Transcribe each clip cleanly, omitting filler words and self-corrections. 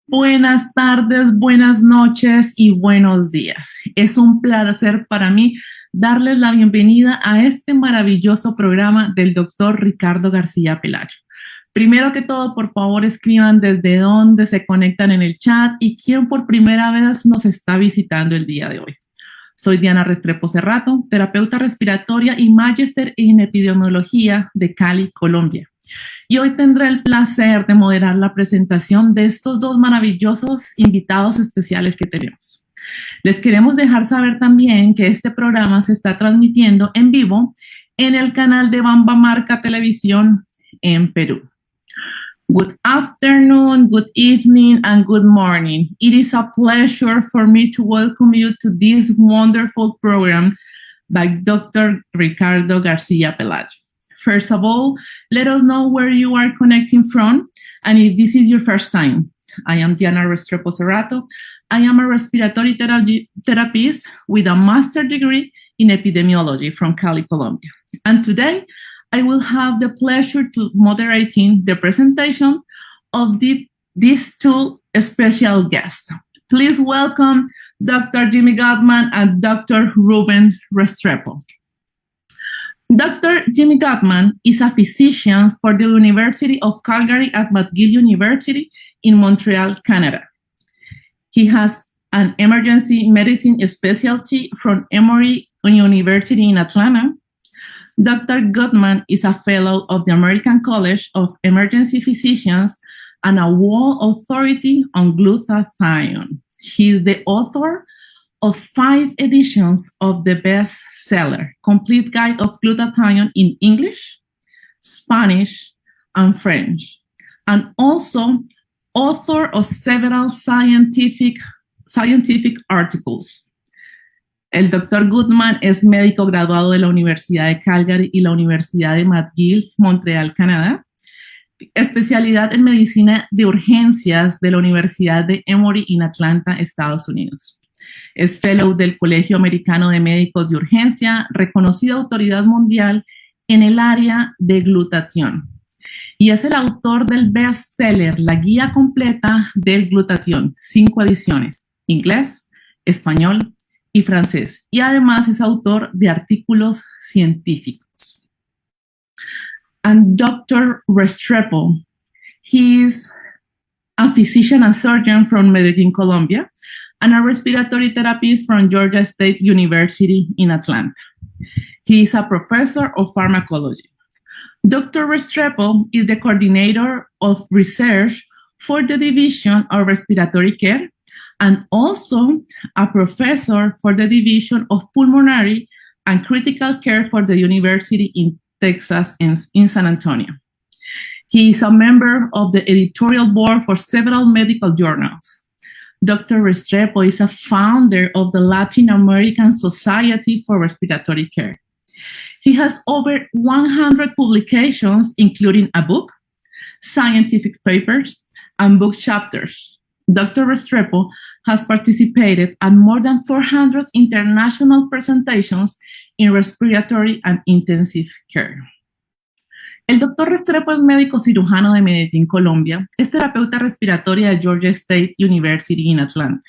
Buenas tardes, buenas noches y buenos días. Es un placer para mí darles la bienvenida a este maravilloso programa del doctor Ricardo García Pelayo. Primero que todo, por favor, escriban desde dónde se conectan en el chat y quién por primera vez nos está visitando el día de hoy. Soy Diana Restrepo Cerrato, terapeuta respiratoria y magíster en epidemiología de Cali, Colombia. Y hoy tendré el placer de moderar la presentación de estos dos maravillosos invitados especiales que tenemos. Les queremos dejar saber también que este programa se está transmitiendo en vivo en el canal de Bamba Marca Televisión en Perú. Good afternoon, good evening, and good morning. It is a pleasure for me to welcome you to this wonderful program by Dr. Ricardo García Pelayo. First of all, let us know where you are connecting from, and if this is your first time. I am Diana Restrepo Cerrato. I am a respiratory therapist with a master's degree in epidemiology from Cali, Colombia. And today, I will have the pleasure to moderating the presentation of these two special guests. Please welcome Dr. Jimmy Gutman and Dr. Ruben Restrepo. Dr. Jimmy Gutman is a physician for the University of Calgary at McGill University in Montreal, Canada. He has an emergency medicine specialty from Emory University in Atlanta. Dr. Gutman is a fellow of the American College of Emergency Physicians and a world authority on glutathione. He is the author of 5 editions of the bestseller, Complete Guide of Glutathione in English, Spanish, and French, and also author of several scientific articles. El Dr. Gutman es médico graduado de la Universidad de Calgary y la Universidad de McGill, Montreal, Canadá. Especialidad en medicina de urgencias de la Universidad de Emory en Atlanta, Estados Unidos. Es fellow del Colegio Americano de Médicos de Urgencia, reconocida autoridad mundial en el área de glutatión. Y es el autor del bestseller La Guía Completa del Glutatión, 5 ediciones, inglés, español y francés. Y además es autor de artículos científicos. And Dr. Restrepo, he is a physician and surgeon from Medellín, Colombia, and a respiratory therapist from Georgia State University in Atlanta. He is a professor of pharmacology. Dr. Restrepo is the coordinator of research for the Division of Respiratory Care and also a professor for the Division of Pulmonary and Critical Care for the University in Texas in San Antonio. He is a member of the editorial board for several medical journals. Dr. Restrepo is a founder of the Latin American Society for Respiratory Care. He has over 100 publications, including a book, scientific papers, and book chapters. Dr. Restrepo has participated at more than 400 international presentations in respiratory and intensive care. El Dr. Restrepo es médico cirujano de Medellín, Colombia. Es terapeuta respiratoria de Georgia State University en Atlanta.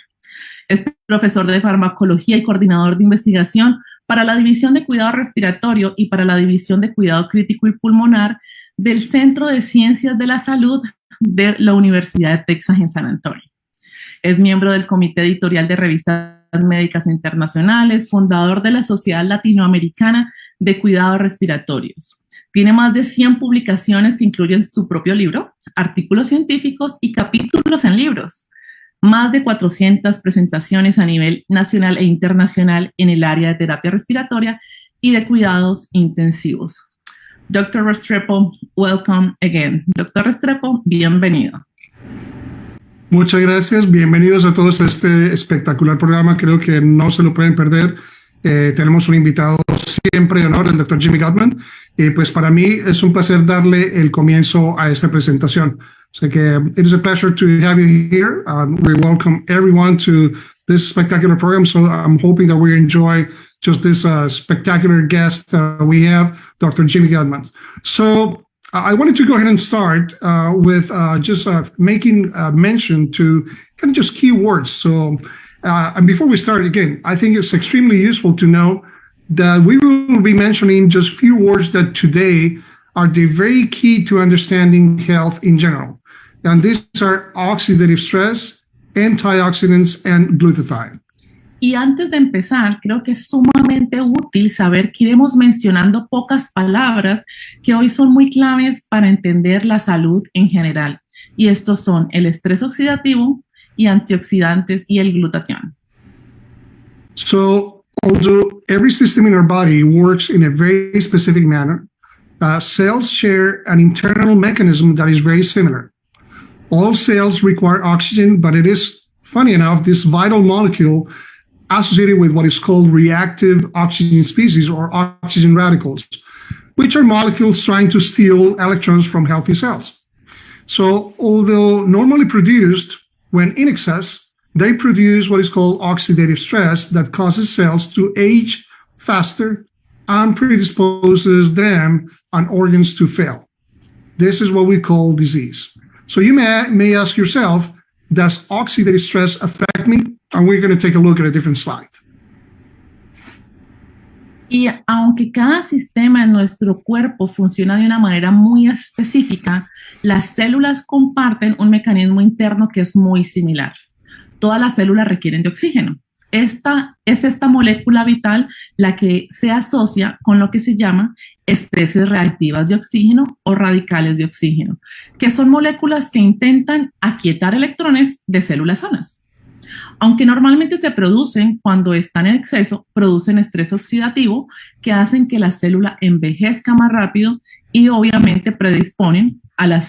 Es profesor de farmacología y coordinador de investigación para la División de Cuidado Respiratorio y para la División de Cuidado Crítico y Pulmonar del Centro de Ciencias de la Salud de la Universidad de Texas en San Antonio. Es miembro del Comité Editorial de Revistas Médicas Internacionales, fundador de la Sociedad Latinoamericana de Cuidados Respiratorios. Tiene más de 100 publicaciones que incluyen su propio libro, artículos científicos y capítulos en libros. Más de 400 presentaciones a nivel nacional e internacional en el área de terapia respiratoria y de cuidados intensivos. Dr. Restrepo, welcome again. Dr. Restrepo, bienvenido. Muchas gracias. Bienvenidos a todos a este espectacular programa. Creo que no se lo pueden perder. Tenemos un invitado siempre de honor, el Dr. Jimmy Gutman. Y pues para mí es un placer darle el comienzo a esta presentación. So it is a pleasure to have you here. We welcome everyone to this spectacular program. So I'm hoping that we enjoy just this spectacular guest we have, Dr. Jimmy Gutman. So I wanted to go ahead and start with just making mention to kind of just keywords. So, and before we start, again, I think it's extremely useful to know that we will be mentioning just few words that today are the very key to understanding health in general. And these are oxidative stress, antioxidants, and glutathione. Y antes de empezar, creo que es sumamente útil saber que iremos mencionando pocas palabras que hoy son muy claves para entender la salud en general. Y estos son el estrés oxidativo y antioxidantes y el glutatión. So, although every system in our body works in a very specific manner, cells share an internal mechanism that is very similar. All cells require oxygen, but it is, funny enough, this vital molecule associated with what is called reactive oxygen species or oxygen radicals, which are molecules trying to steal electrons from healthy cells. So, although normally produced when in excess, they produce what is called oxidative stress that causes cells to age faster and predisposes them and organs to fail. This is what we call disease. So you may ask yourself, does oxidative stress affect me? And we're going to take a look at a different slide. Y aunque cada sistema en nuestro cuerpo funciona de una manera muy específica, las células comparten un mecanismo interno que es muy similar. Todas las células requieren de oxígeno. Esta molécula vital la que se asocia con lo que se llama especies reactivas de oxígeno o radicales de oxígeno, que son moléculas que intentan aquietar electrones de células sanas. Aunque normalmente se producen cuando están en exceso, producen estrés oxidativo que hacen que la célula envejezca más rápido y obviamente predisponen a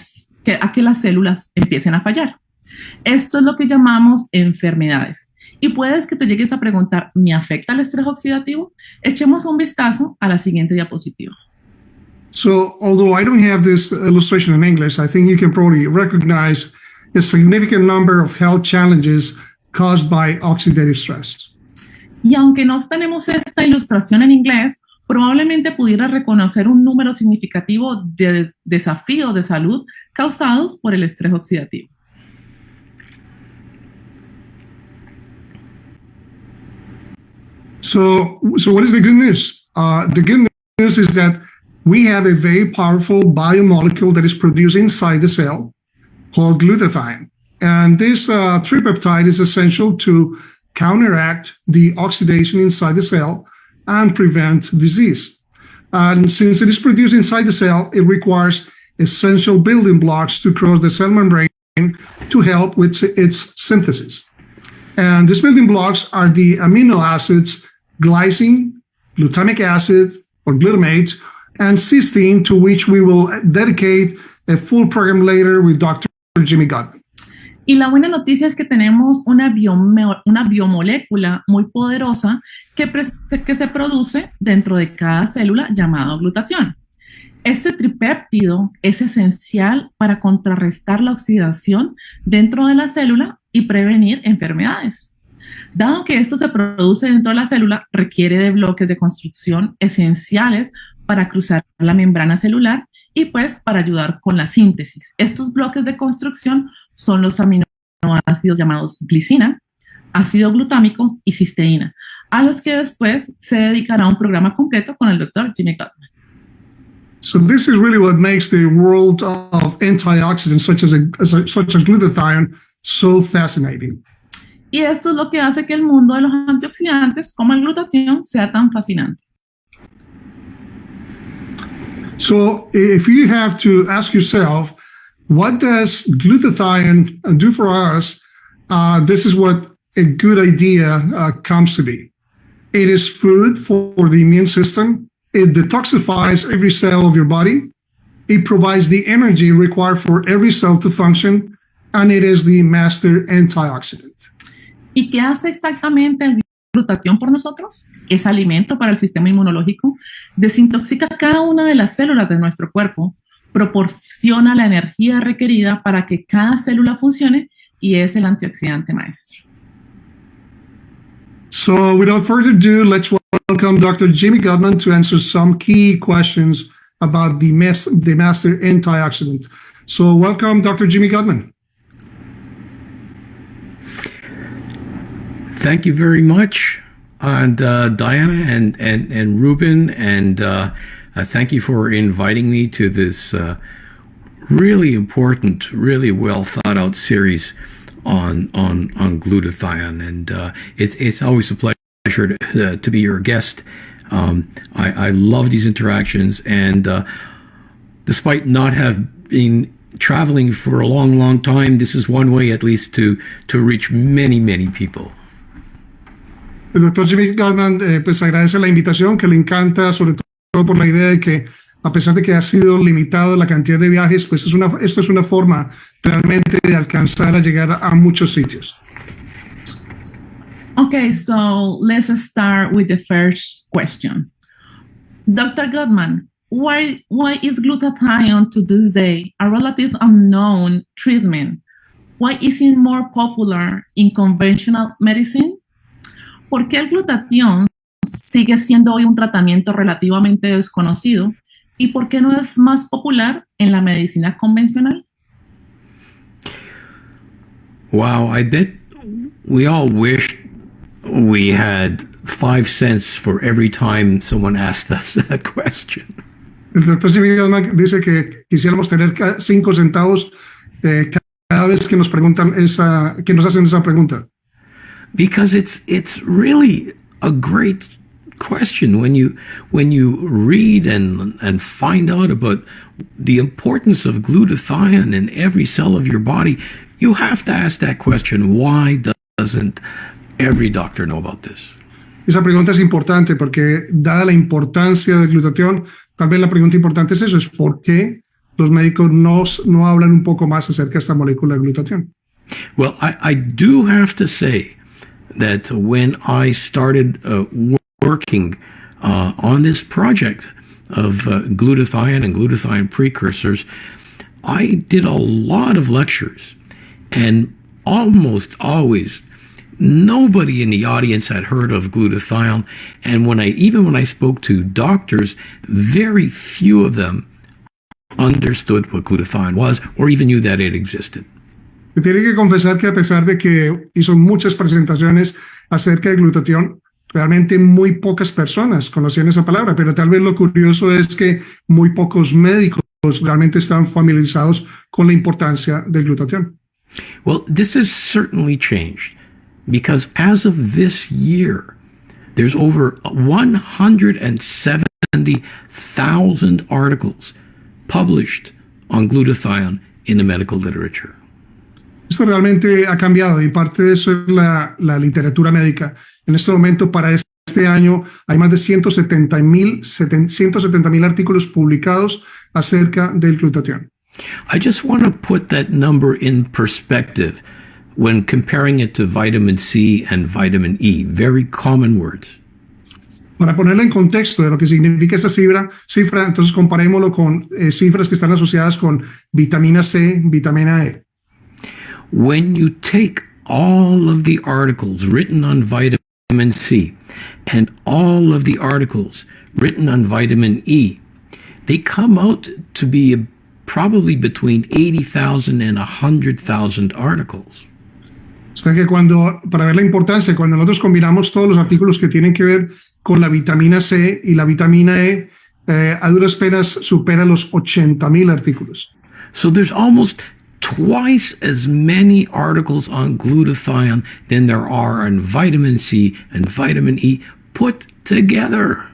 que las células empiecen a fallar. Esto es lo que llamamos enfermedades. Y puedes que te llegues a preguntar, ¿me afecta el estrés oxidativo? Echemos un vistazo a la siguiente diapositiva. So, although I don't have this illustration in English, I think you can probably recognize a significant number of health challenges caused by oxidative stress. Y aunque no tenemos esta ilustración en inglés, probablemente pudiera reconocer un número significativo de desafíos de salud causados por el estrés oxidativo. So what is the good news? The good news is that we have a very powerful biomolecule that is produced inside the cell called glutathione. And this tripeptide is essential to counteract the oxidation inside the cell and prevent disease. And since it is produced inside the cell, it requires essential building blocks to cross the cell membrane to help with its synthesis. And these building blocks are the amino acids glycine, glutamic acid or glutamate, and cysteine, to which we will dedicate a full program later with Dr. Jimmy Gutman. Y la buena noticia es que tenemos una biomolécula muy poderosa que se produce dentro de cada célula llamado glutatión. Este tripéptido es esencial para contrarrestar la oxidación dentro de la célula y prevenir enfermedades. Dado que esto se produce dentro de la célula, requiere de bloques de construcción esenciales para cruzar la membrana celular y pues para ayudar con la síntesis. Estos bloques de construcción son los aminoácidos llamados glicina, ácido glutámico y cisteína, a los que después se dedicará un programa completo con el Dr. Jimmy Gutman. So this is really what makes the world of antioxidants such as glutathione so fascinating. Y esto es lo que hace que el mundo de los antioxidantes, como el glutatión, sea tan fascinante. So if you have to ask yourself, what does glutathione do for us? This is what a good idea comes to be. It is food for the immune system. It detoxifies every cell of your body. It provides the energy required for every cell to function. And it is the master antioxidant. ¿Y qué hace exactamente el glutatión por nosotros? Es alimento para el sistema inmunológico, desintoxica cada una de las células de nuestro cuerpo, proporciona la energía requerida para que cada célula funcione y es el antioxidante maestro. So without further ado, let's welcome Dr. Jimmy Gutman to answer some key questions about the master antioxidant. So welcome, Dr. Jimmy Gutman. Thank you very much, and Diana and Ruben, and thank you for inviting me to this really important, really well thought out series on glutathione, and it's always a pleasure to be your guest. I love these interactions, and despite not have been traveling for a long time, this is one way at least to reach many people. El doctor Jimmy Gutman pues agradece la invitación, que le encanta, sobre todo por la idea de que a pesar de que ha sido limitado la cantidad de viajes, pues esto es una forma realmente de alcanzar a llegar a muchos sitios. Okay, so let's start with the first question. Dr. Gutman, why is glutathione to this day a relative unknown treatment? Why is it more popular in conventional medicine? ¿Por qué el glutatión sigue siendo hoy un tratamiento relativamente desconocido? ¿Y por qué no es más popular en la medicina convencional? Wow, I bet we all wish we had 5 cents for every time someone asked us that question. El doctor Jimmy Gutman dice que quisiéramos tener 5 centavos cada vez que nos preguntan que nos hacen esa pregunta. Because it's really a great question when you read and find out about the importance of glutathione in every cell of your body. You have to ask that question: why doesn't every doctor know about this? Esa pregunta es importante porque, dada la importancia del glutatión, tal vez la pregunta importante es eso: es ¿por qué los médicos no hablan un poco más acerca de esta molécula de glutatión? Well, I do have to say that when I started working on this project of glutathione and glutathione precursors, I did a lot of lectures, and almost always nobody in the audience had heard of glutathione. And when I spoke to doctors, very few of them understood what glutathione was or even knew that it existed. Tiene que confesar que, a pesar de que hizo muchas presentaciones acerca de glutatión, realmente muy pocas personas conocían esa palabra, pero tal vez lo curioso es que muy pocos médicos realmente están familiarizados con la importancia del glutatión. Well, this has certainly changed, because as of this year, there's over 170,000 articles published on glutathione in the medical literature. Esto realmente ha cambiado, y parte de eso es la literatura médica. En este momento, para este año, hay más de 170,000 artículos publicados acerca del glutatión. I just want to put that number in perspective when comparing it to vitamin C and vitamin E, very common words. Para ponerlo en contexto de lo que significa esta cifra, entonces comparémoslo con cifras que están asociadas con vitamina C, vitamina E. When you take all of the articles written on vitamin C and all of the articles written on vitamin E, they come out to be probably between 80,000 and 100,000 articles. O sea que para ver la importancia, cuando nosotros combinamos todos los artículos que tienen que ver con la vitamina C y la vitamina E, a duras penas supera los 80,000 artículos. So there's almost twice as many articles on glutathione than there are on vitamin C and vitamin E put together.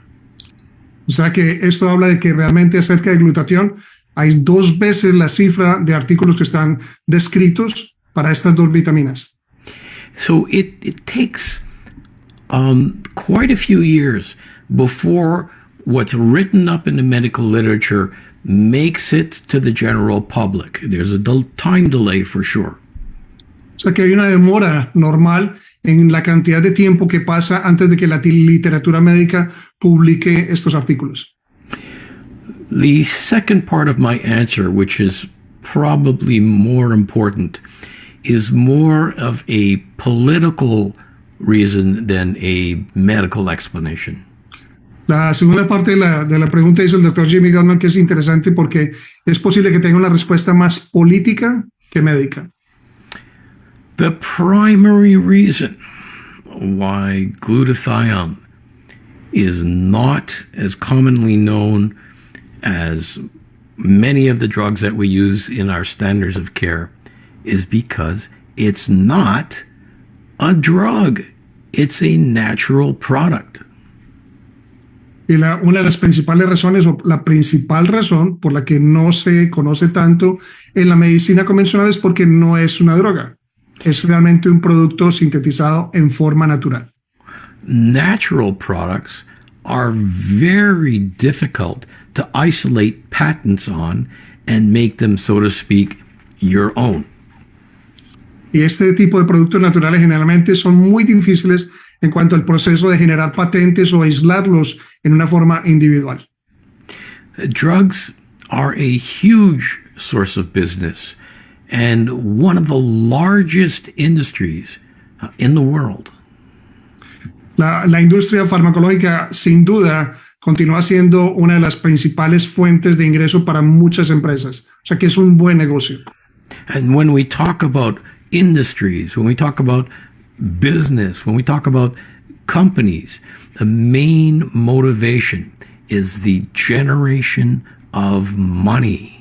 O sea que esto habla de que realmente acerca de glutatión hay 2 veces la cifra de artículos que están descritos para estas 2 vitaminas. So it takes quite a few years before what's written up in the medical literature makes it to the general public. There's a time delay for sure. O sea que hay una demora normal en la cantidad de tiempo que pasa antes de que la literatura médica publique estos artículos. The second part of my answer, which is probably more important, is more of a political reason than a medical explanation. La segunda parte de la pregunta dice el doctor Jimmy Gutman que es interesante porque es posible que tenga una respuesta más política que médica. The primary reason why glutathione is not as commonly known as many of the drugs that we use in our standards of care is because it's not a drug. It's a natural product. Y una de las principales razones, o la principal razón por la que no se conoce tanto en la medicina convencional es porque no es una droga. Es realmente un producto sintetizado en forma natural. Natural products are very difficult to isolate patents on and make them, so to speak, your own. Y este tipo de productos naturales generalmente son muy difíciles en cuanto al proceso de generar patentes o aislarlos en una forma individual. Drugs are a huge source of business and one of the largest industries in the world. La industria farmacológica, sin duda, continúa siendo una de las principales fuentes de ingreso para muchas empresas. O sea que es un buen negocio. And when we talk about industries, when we talk about business, when we talk about companies, the main motivation is the generation of money.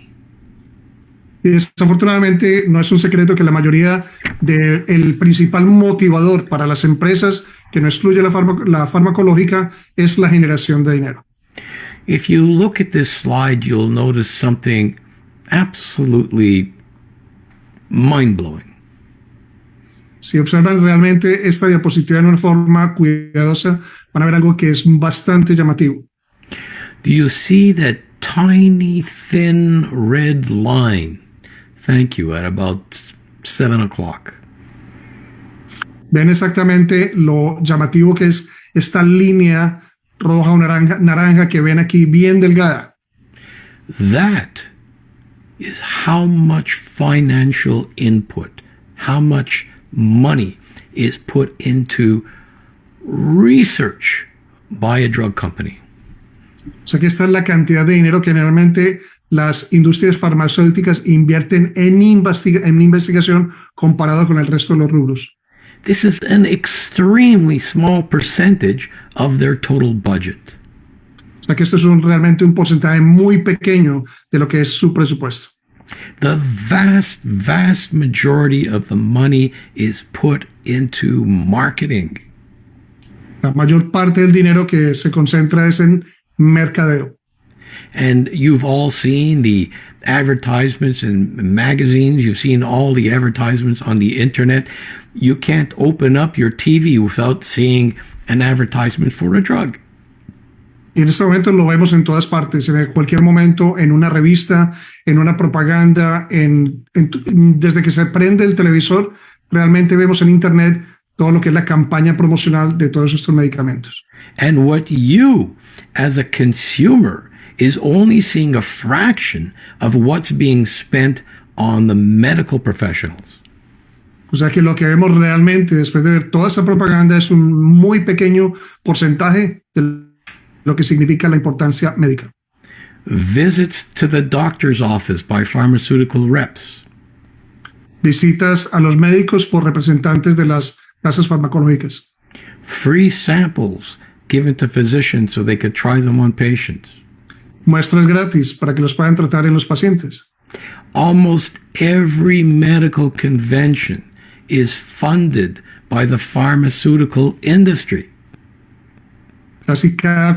Y desafortunadamente no es un secreto que la mayoría del principal motivador para las empresas, que no excluye la farmacológica, es la generación de dinero. If you look at this slide, you'll notice something absolutely mind-blowing. Si observan realmente esta diapositiva en una forma cuidadosa, van a ver algo que es bastante llamativo. Do you see that tiny, thin red line? Thank you, at about 7 o'clock. Ven exactamente lo llamativo que es esta línea roja o naranja que ven aquí, bien delgada. That is how much financial input, how much money is put into research by a drug company. O sea que esta es la cantidad de dinero que generalmente las industrias farmacéuticas invierten en investigación comparado con el resto de los rubros. This is an extremely small percentage of their total budget. O sea que esto es realmente un porcentaje muy pequeño de lo que es su presupuesto. The vast, vast majority of the money is put into marketing. La mayor parte del dinero que se concentra es en mercadeo. And you've all seen the advertisements in magazines. You've seen all the advertisements on the internet. You can't open up your TV without seeing an advertisement for a drug. Y en este momento lo vemos en todas partes, en cualquier momento, en una revista, en una propaganda, desde que se prende el televisor, realmente vemos en internet todo lo que es la campaña promocional de todos estos medicamentos. And what you, as a consumer, is only seeing a fraction of what's being spent on the medical professionals. O sea que lo que vemos realmente después de ver toda esa propaganda es un muy pequeño porcentaje de lo que significa la importancia médica. Visits to the doctor's office by pharmaceutical reps. Visitas a los médicos por representantes de las casas farmacológicas. Free samples given to physicians so they could try them on patients. Muestras gratis para que los puedan tratar en los pacientes. Almost every medical convention is funded by the pharmaceutical industry. Casi cada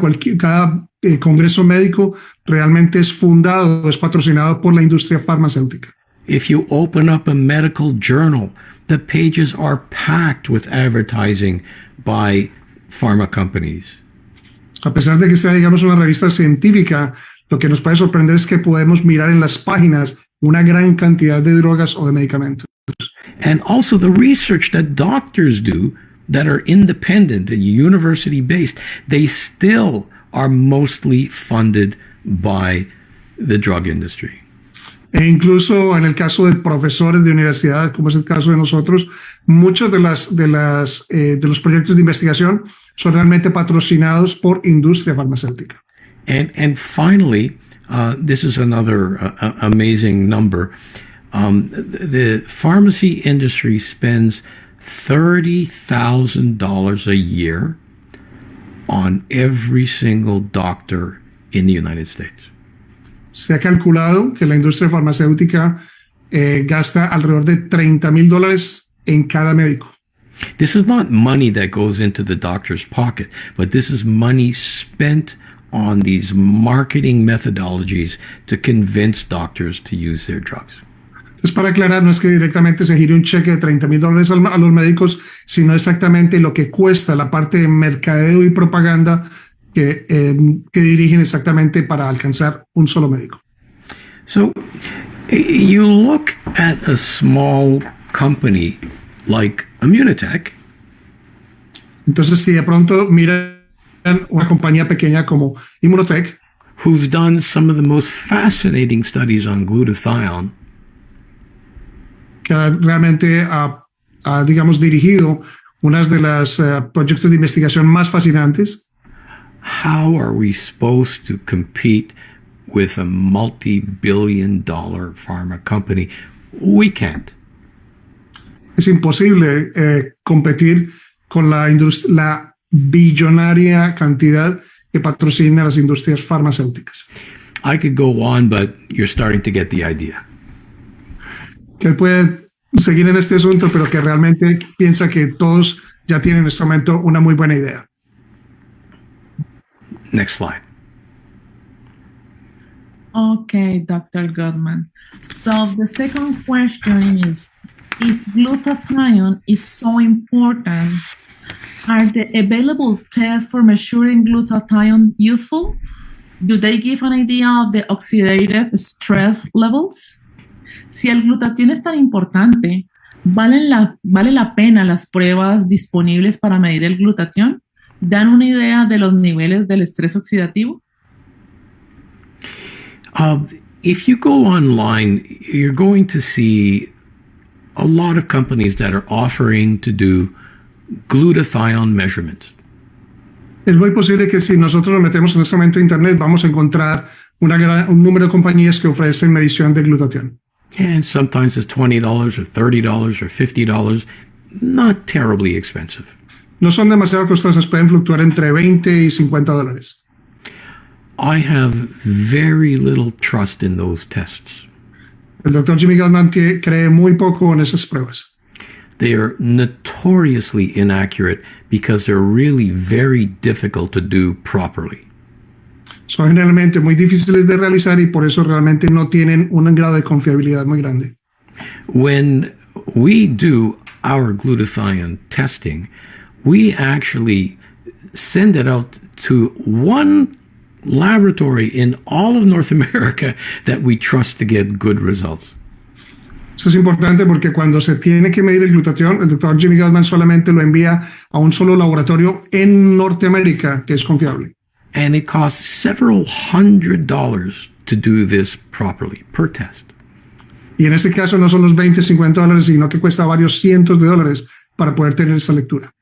congreso médico realmente es fundado, es patrocinado por la industria farmacéutica. If you open up a medical journal, the pages are packed with advertising by pharma companies. A pesar de que sea, digamos, una revista científica, lo que nos puede sorprender es que podemos mirar en las páginas una gran cantidad de drogas o de medicamentos. And also the research that doctors do that are independent and university-based, they still are mostly funded by the drug industry. E incluso en el caso de profesores de universidad, como es el caso de nosotros, muchos de los proyectos de investigación son realmente patrocinados por industria farmacéutica. And finally, this is another amazing number. The pharmacy industry spends $30,000 a year on every single doctor in the United States. Se ha calculado que la industria farmacéutica gasta alrededor de $30,000 en cada médico. This is not money that goes into the doctor's pocket, but this is money spent on these marketing methodologies to convince doctors to use their drugs. Entonces, para aclarar, no es que directamente se gire un cheque de $30,000 a los médicos, sino exactamente lo que cuesta la parte de mercadeo y propaganda que dirigen exactamente para alcanzar un solo médico. So you look at a small company like Immunotech. Entonces, si de pronto miran una compañía pequeña como Immunotech, who's done some of the most fascinating studies on glutathione, que realmente ha digamos, dirigido unas de las proyectos de investigación más fascinantes. How are we supposed to compete with a multi-billion-dollar pharma company? We can't. Es imposible competir con la billonaria cantidad que patrocina las industrias farmacéuticas. I could go on, but you're starting to get the idea. Que puede seguir en este asunto, pero que realmente piensa que todos ya tienen en este momento una muy buena idea. Next slide. Okay, Dr. Gutman. So the second question is, if glutathione is so important, are the available tests for measuring glutathione useful? Do they give an idea of the oxidative stress levels? Si el glutatión es tan importante, ¿vale la pena las pruebas disponibles para medir el glutatión? ¿Dan una idea de los niveles del estrés oxidativo? If you go online, you're going to see a lot of companies that are offering to do glutathione measurements. Es muy posible que si nosotros nos metemos en este momento en Internet, vamos a encontrar un número de compañías que ofrecen medición de glutatión. And sometimes it's $20 or $30 or $50, not terribly expensive. No son demasiado costosas, pueden fluctuar entre $20 y $50. I have very little trust in those tests. El Dr. Jimmy Gutman cree muy poco en esas pruebas. They are notoriously inaccurate because they're really very difficult to do properly. Son generalmente muy difíciles de realizar y por eso realmente no tienen un grado de confiabilidad muy grande. When we do our glutathione testing, we actually send it out to one laboratory in all of North America that we trust to get good results. Esto es importante porque cuando se tiene que medir el glutatión, el Dr. Jimmy Gutman solamente lo envía a un solo laboratorio en Norteamérica que es confiable. And it costs several $100 to do this properly per test. Y en este caso no son los $20, $50, sino que cuesta varios cientos de dólares para poder tener esa lectura.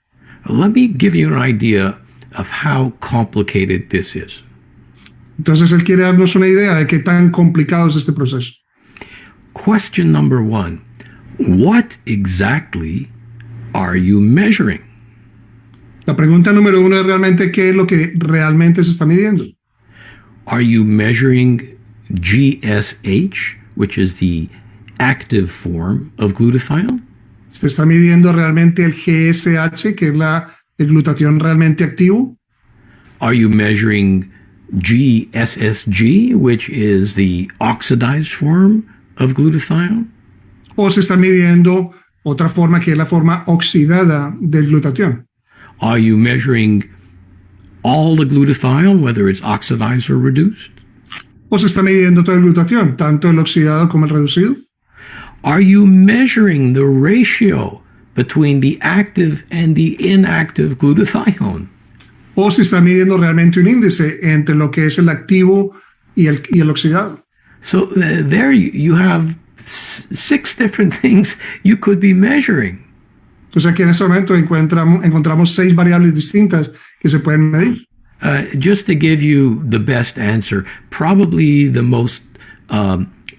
Let me give you an idea of how complicated this is. Entonces él quiere darnos una idea de qué tan complicado es este proceso. Question number one, what exactly are you measuring? La pregunta número uno es realmente qué es lo que realmente se está midiendo. Are you measuring GSH, which is the active form of glutathione? ¿Se está midiendo realmente el GSH, que es el glutatión realmente activo? Are you measuring GSSG, which is the oxidized form of glutathione? ¿O se está midiendo otra forma que es la forma oxidada del glutatión? Are you measuring all the glutathione, whether it's oxidized or reduced? ¿O se está midiendo todo el glutatión, tanto el oxidado como el reducido? Are you measuring the ratio between the active and the inactive glutathione? ¿O se está midiendo realmente un índice entre lo que es el activo y el oxidado? So there you have 6 different things you could be measuring. Entonces aquí en este momento encontramos 6 variables distintas que se pueden medir. Just to give you the best answer, probably the most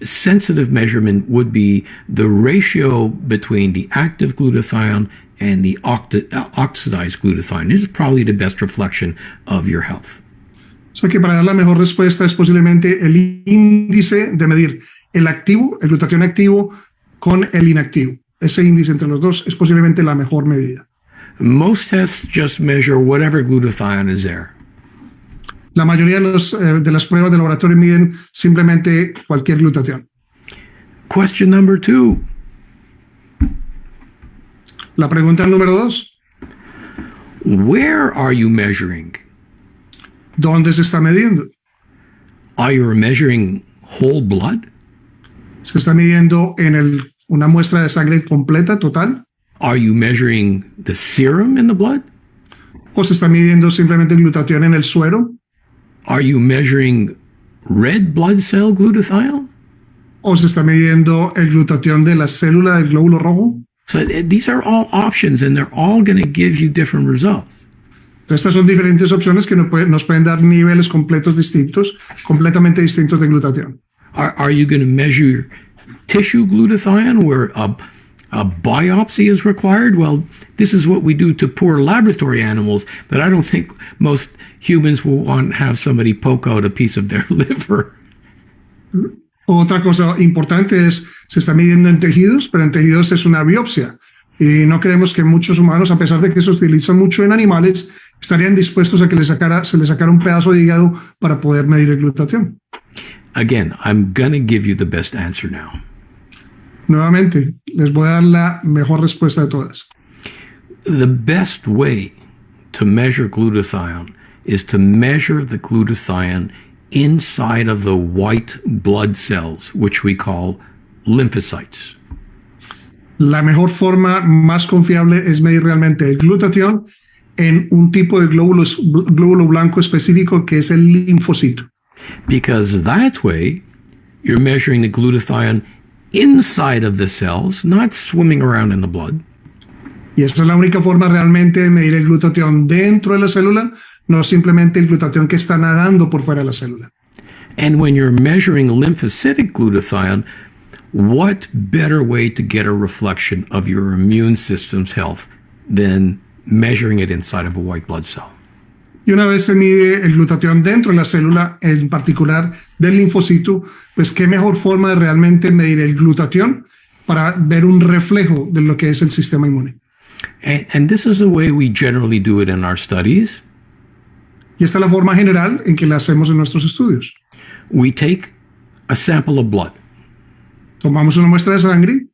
sensitive measurement would be the ratio between the active glutathione and the oxidized glutathione. This is probably the best reflection of your health. O sea que para dar la mejor respuesta es posiblemente el índice de medir el activo, el glutatión activo con el inactivo. Ese índice entre los dos es posiblemente la mejor medida. Most tests just measure whatever glutathione is there. La mayoría de las pruebas de laboratorio miden simplemente cualquier glutatión. Question number 2. La pregunta número 2. Where are you measuring? ¿Dónde se está midiendo? Are you measuring whole blood? ¿Se está midiendo en una muestra de sangre completa, total? Are you measuring the serum in the blood? ¿O se está midiendo simplemente glutatión en el suero? Are you measuring red blood cell glutathione? ¿O se está midiendo el glutatión de la célula del glóbulo rojo? So these are all options, and they're all going to give you different results. Estas son diferentes opciones que nos pueden dar niveles completamente distintos de glutatión. Are you going to measure tissue glutathione where a biopsy is required? Well, this is what we do to poor laboratory animals, but I don't think most humans will want to have somebody poke out a piece of their liver. Otra cosa importante es, se está midiendo en tejidos, pero en tejidos es una biopsia. Y no creemos que muchos humanos, a pesar de que se utiliza mucho en animales, estarían dispuestos a que se les sacara un pedazo de hígado para poder medir el glutatión. Again, I'm going to give you the best answer now. Nuevamente, les voy a dar la mejor respuesta de todas. The best way to measure glutathione is to measure the glutathione inside of the white blood cells, which we call lymphocytes. La mejor forma más confiable es medir realmente el glutatión en un tipo de glóbulo blanco específico que es el linfocito. Because that way, you're measuring the glutathione inside of the cells, not swimming around in the blood. Y esa es la única forma realmente de medir el glutatión dentro de la célula, no simplemente el glutatión que está nadando por fuera de la célula. And when you're measuring lymphocytic glutathione, what better way to get a reflection of your immune system's health than measuring it inside of a white blood cell? Y una vez se mide el glutatión dentro de la célula, en particular del linfocito, pues qué mejor forma de realmente medir el glutatión para ver un reflejo de lo que es el sistema inmune. And this is the way we generally do it in our studies. Y esta es la forma general en que la hacemos en nuestros estudios. We take a sample of blood. Tomamos una muestra de sangre.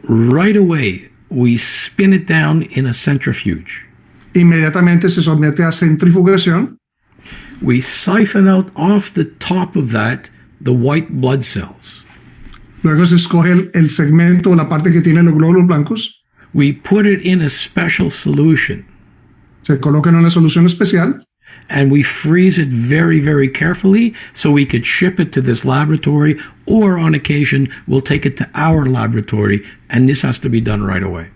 Right away, we spin it down in a centrifuge. Inmediatamente se somete a centrifugación. We siphon out off the top of that the white blood cells. Luego se escoge el segmento o la parte que tiene los glóbulos blancos. We put it in a special solution. Se coloca en una solución especial. And we freeze it very, very carefully so we could ship it to this laboratory, or on occasion, we'll take it to our laboratory, and this has to be done right away.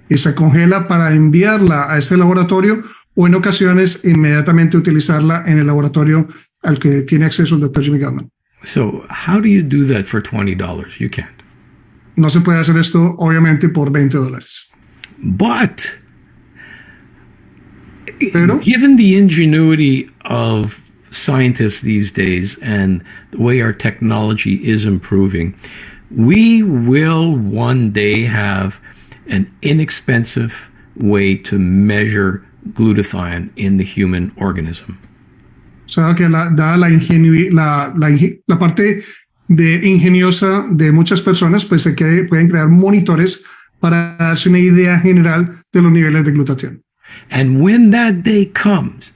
Y se congela para enviarla a este laboratorio o en ocasiones inmediatamente utilizarla en el laboratorio al que tiene acceso el Dr. Jimmy Gutman. So how do you do that for $20? You can't. No se puede hacer esto, obviamente, por $20. But Pero, given the ingenuity of scientists these days and the way our technology is improving, we will one day have an inexpensive way to measure glutathione in the human organism. o sea, que dada la parte de ingeniosa de muchas personas, pues pueden crear monitores para darse una idea general de los niveles de glutatión. And when that day comes,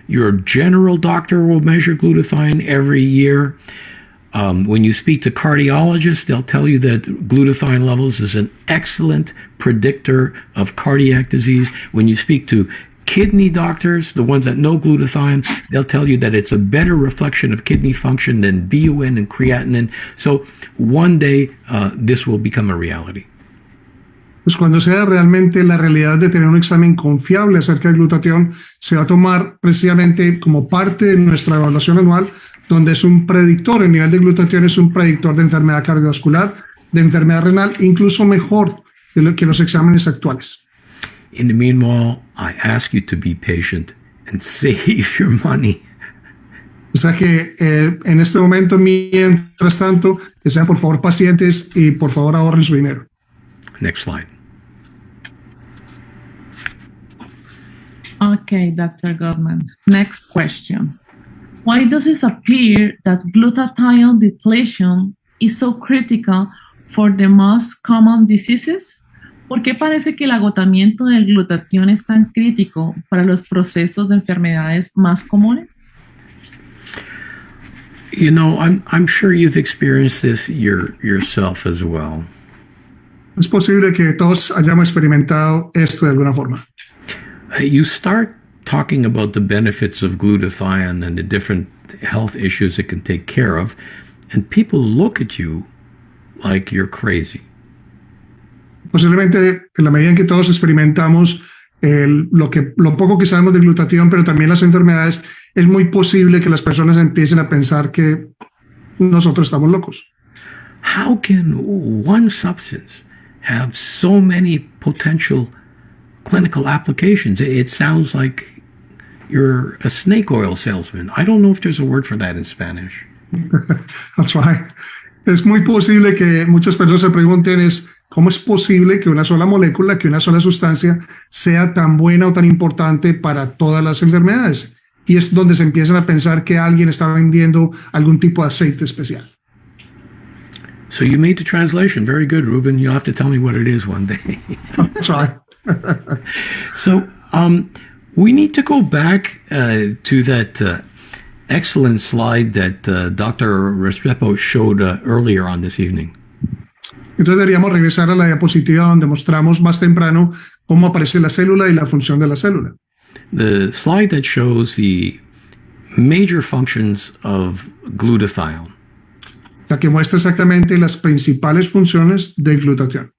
your general doctor will measure glutathione every year. When you speak to cardiologists, they'll tell you that glutathione levels is an excellent predictor of cardiac disease. When you speak to kidney doctors, the ones that know glutathione, they'll tell you that it's a better reflection of kidney function than BUN and creatinine. So one day, this will become a reality. Pues cuando sea realmente la realidad de tener un examen confiable acerca de glutatión, se va a tomar precisamente como parte de nuestra evaluación anual, donde es un predictor. El nivel de glutatión es un predictor de enfermedad cardiovascular, de enfermedad renal, incluso mejor de lo que los exámenes actuales. In the meanwhile, I ask you to be patient and save your money. O sea que en este momento, mientras tanto, que sean por favor pacientes y por favor ahorren su dinero. Next slide. Okay, Dr. Gutman. Next question. Why does it appear that glutathione depletion is so critical for the most common diseases? ¿Por qué parece que el agotamiento del glutatión es tan crítico para los procesos de enfermedades más comunes? You know, I'm sure you've experienced this yourself as well. Es posible que todos hayamos experimentado esto de alguna forma. You start talking about the benefits of glutathione and the different health issues it can take care of, and people look at you like you're crazy. Posiblemente en la medida en que todos experimentamos lo poco que sabemos de glutatión, pero también las enfermedades, es muy posible que las personas empiecen a pensar que nosotros estamos locos. How can one substance have so many potential clinical applications? It sounds like you're a snake oil salesman. I don't know if there's a word for that in Spanish. I'll try. Es muy posible que muchas personas se pregunten ¿cómo es posible que una sola molécula, que una sola sustancia sea tan buena o tan importante para todas las enfermedades? Y es donde se empiezan a pensar que alguien está vendiendo algún tipo de aceite especial. So you made the translation. Very good, Ruben. You'll have to tell me what it is one day. Sorry. So we need to go back to that excellent slide that Dr. Restrepo showed earlier on this evening. Entonces deberíamos regresar a la diapositiva donde mostramos más temprano cómo aparece la célula y la función de la célula. The slide that shows the major functions of glutathione. La que muestra exactamente las principales funciones del glutatión.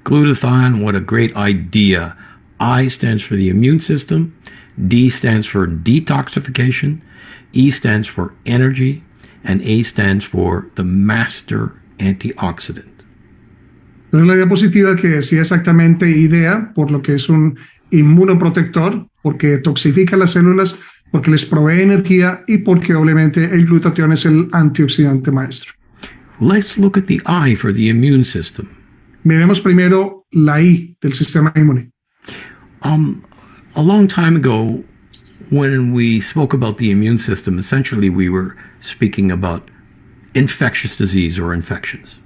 Glutathione, what a great idea. I stands for the immune system, D stands for detoxification, E stands for energy, and A stands for the master antioxidant. Entonces la diapositiva que decía exactamente idea, por lo que es un inmunoprotector, porque detoxifica las células, porque les provee energía y porque obviamente el glutatión es el antioxidante maestro. Let's look at the I for the immune system. Miremos primero la I del sistema inmune. A long time ago, when we spoke about the immune system, essentially we were speaking about infectious disease or infections.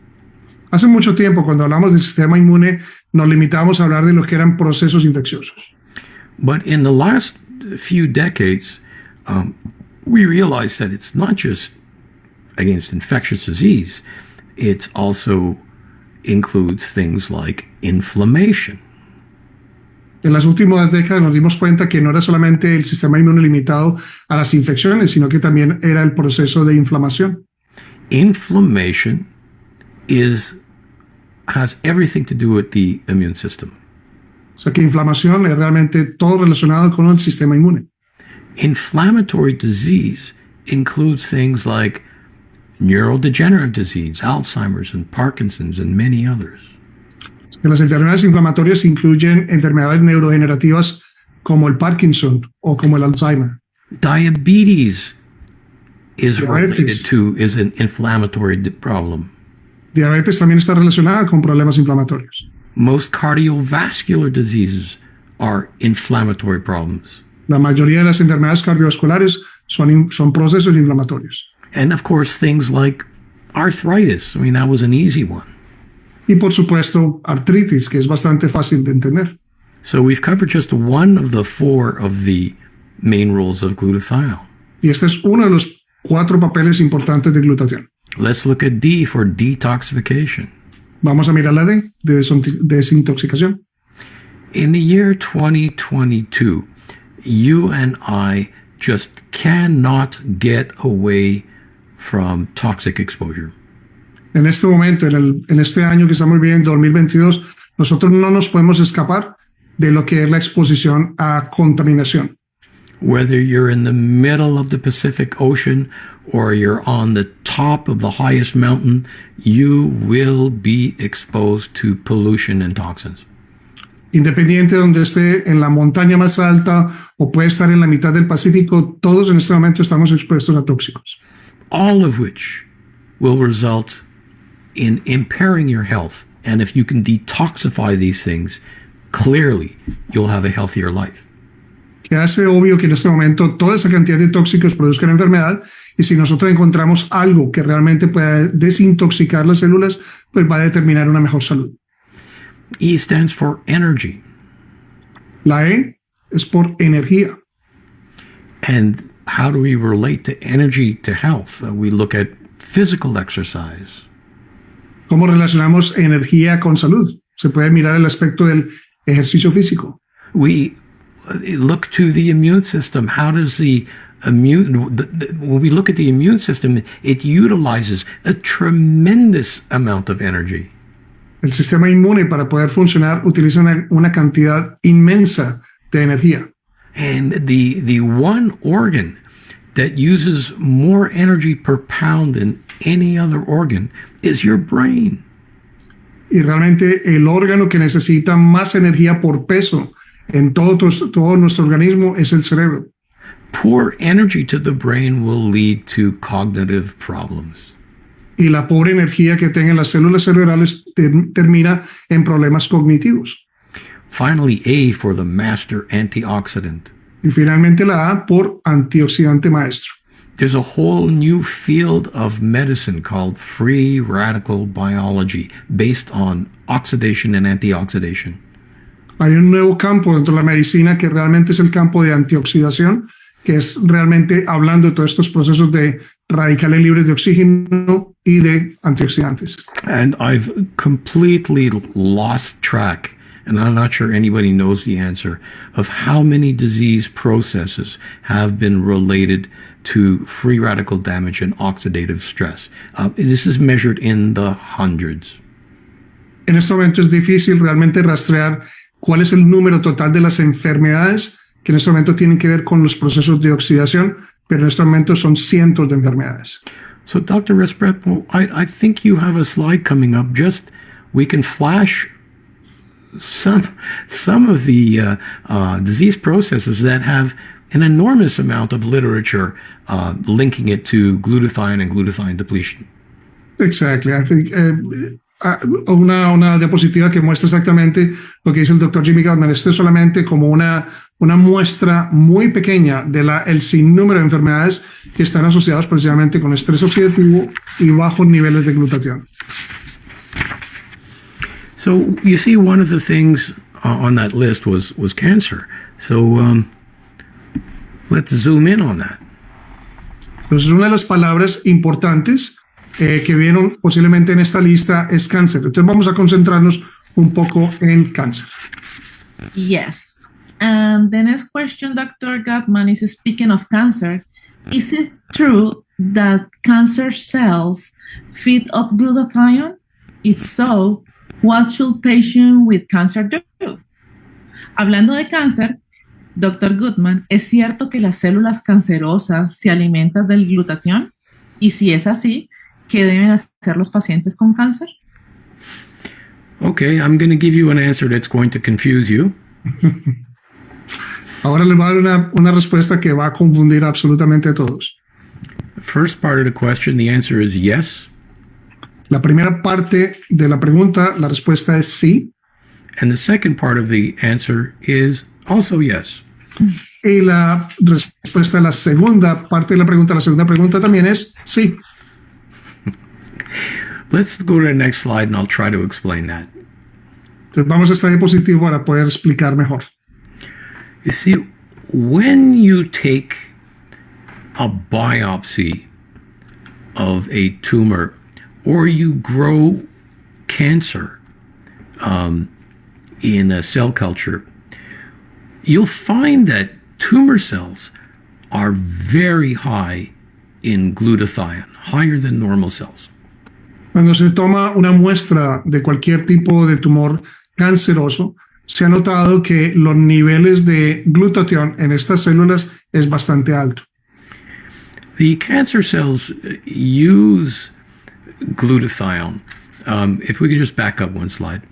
Hace mucho tiempo, cuando hablamos del sistema inmune, nos limitábamos a hablar de lo que eran procesos infecciosos. But in the last few decades, we realized that it's not just against infectious disease, it also includes things like inflammation. En las últimas décadas nos dimos cuenta que no era solamente el sistema inmune limitado a las infecciones, sino que también era el proceso de inflamación. Inflammation has everything to do with the immune system. O sea que inflamación es realmente todo relacionado con el sistema inmune. Inflammatory disease includes things like neurodegenerative disease, Alzheimer's and Parkinson's and many others. Las enfermedades inflamatorias incluyen enfermedades neurodegenerativas como el Parkinson o como el Alzheimer. Diabetes is an inflammatory problem. Diabetes también está relacionada con problemas inflamatorios. Most cardiovascular diseases are inflammatory problems. La mayoría de las enfermedades cardiovasculares son procesos inflamatorios. And of course, things like arthritis. I mean, that was an easy one. Y por supuesto, artritis, que es bastante fácil de entender. So we've covered just one of the four of the main roles of glutathione. Y este es uno de los 4 papeles importantes de glutatión. Let's look at D for detoxification. Vamos a mirar la D de desintoxicación. In the year 2022, you and I just cannot get away from toxic exposure. En este momento, en este año que estamos viviendo, 2022, nosotros no nos podemos escapar de lo que es la exposición a contaminación. Whether you're in the middle of the Pacific Ocean or you're on the top of the highest mountain, you will be exposed to pollution and toxins. Independiente de donde esté, en la montaña más alta o puede estar en la mitad del Pacífico, todos en este momento estamos expuestos a tóxicos. All of which will result in impairing your health. And if you can detoxify these things, clearly you'll have a healthier life. Que hace obvio que en este momento toda esa cantidad de tóxicos produzcan enfermedad, y si nosotros encontramos algo que realmente pueda desintoxicar las células, pues va a determinar una mejor salud. E stands for energy. La E es por energía. And how do we relate to energy to health? We look at physical exercise. ¿Cómo relacionamos energía con salud? Se puede mirar el aspecto del ejercicio físico. We look to the immune system. How does when we look at the immune system, it utilizes a tremendous amount of energy. El sistema inmune, para poder funcionar, utiliza una cantidad inmensa de energía. And the one organ that uses more energy per pound than any other organ is your brain. Y realmente el órgano que necesita más energía por peso en todo nuestro organismo es el cerebro. Poor energy to the brain will lead to cognitive problems. Y la pobre energía que tengan las células cerebrales termina en problemas cognitivos. Finally, A for the master antioxidant. Y finalmente la A por antioxidante maestro. There's a whole new field of medicine called free radical biology based on oxidation and antioxidation. Hay un nuevo campo dentro de la medicina que realmente es el campo de antioxidación, que es realmente hablando de todos estos procesos de radicales libres de oxígeno y de antioxidantes. And I've completely lost track, and I'm not sure anybody knows the answer, of how many disease processes have been related to free radical damage and oxidative stress. This is measured in the hundreds. En este momento es difícil realmente rastrear cuál es el número total de las enfermedades que en este momento tienen que ver con los procesos de oxidación, pero en este momento son cientos de enfermedades. So, Dr. Resprepo, I think you have a slide coming up. Just we can flash some of the disease processes that have an enormous amount of literature linking it to glutathione and glutathione depletion. Exactly. I think una diapositiva que muestra exactamente lo que dice el doctor Jimmy Gutman. Esto es solamente como una muestra muy pequeña de el sinnúmero de enfermedades que están asociadas precisamente con estrés oxidativo y bajos niveles de glutatión. So you see, one of the things on that list was cancer. So let's zoom in on that. Entonces, una de las palabras importantes que vieron posiblemente en esta lista es cáncer. Entonces vamos a concentrarnos un poco en cáncer. Yes. And the next question, Dr. Gutman, is speaking of cancer. Is it true that cancer cells feed off glutathione? If so, what should patients with cancer do? Hablando de cáncer, Dr. Gutman, ¿es cierto que las células cancerosas se alimentan del glutatión? Y si es así, ¿qué deben hacer los pacientes con cáncer? Okay, I'm going to give you an answer that's going to confuse you. Ahora les voy a dar una respuesta que va a confundir absolutamente a todos. The first part of the question, the answer is yes. La primera parte de la pregunta, la respuesta es sí. And the second part of the answer is also yes. Y la respuesta a la segunda parte de la segunda pregunta también es sí. Let's go to the next slide and I'll try to explain that. Entonces vamos a esta diapositiva para poder explicar mejor. You see, when you take a biopsy of a tumor or you grow cancer in a cell culture, you'll find that tumor cells are very high in glutathione, higher than normal cells. Cuando se toma una muestra de cualquier tipo de tumor, canceroso, se ha notado que los niveles de glutatión en estas células es bastante alto. The cancer cells use glutathione. If we could just back up one slide.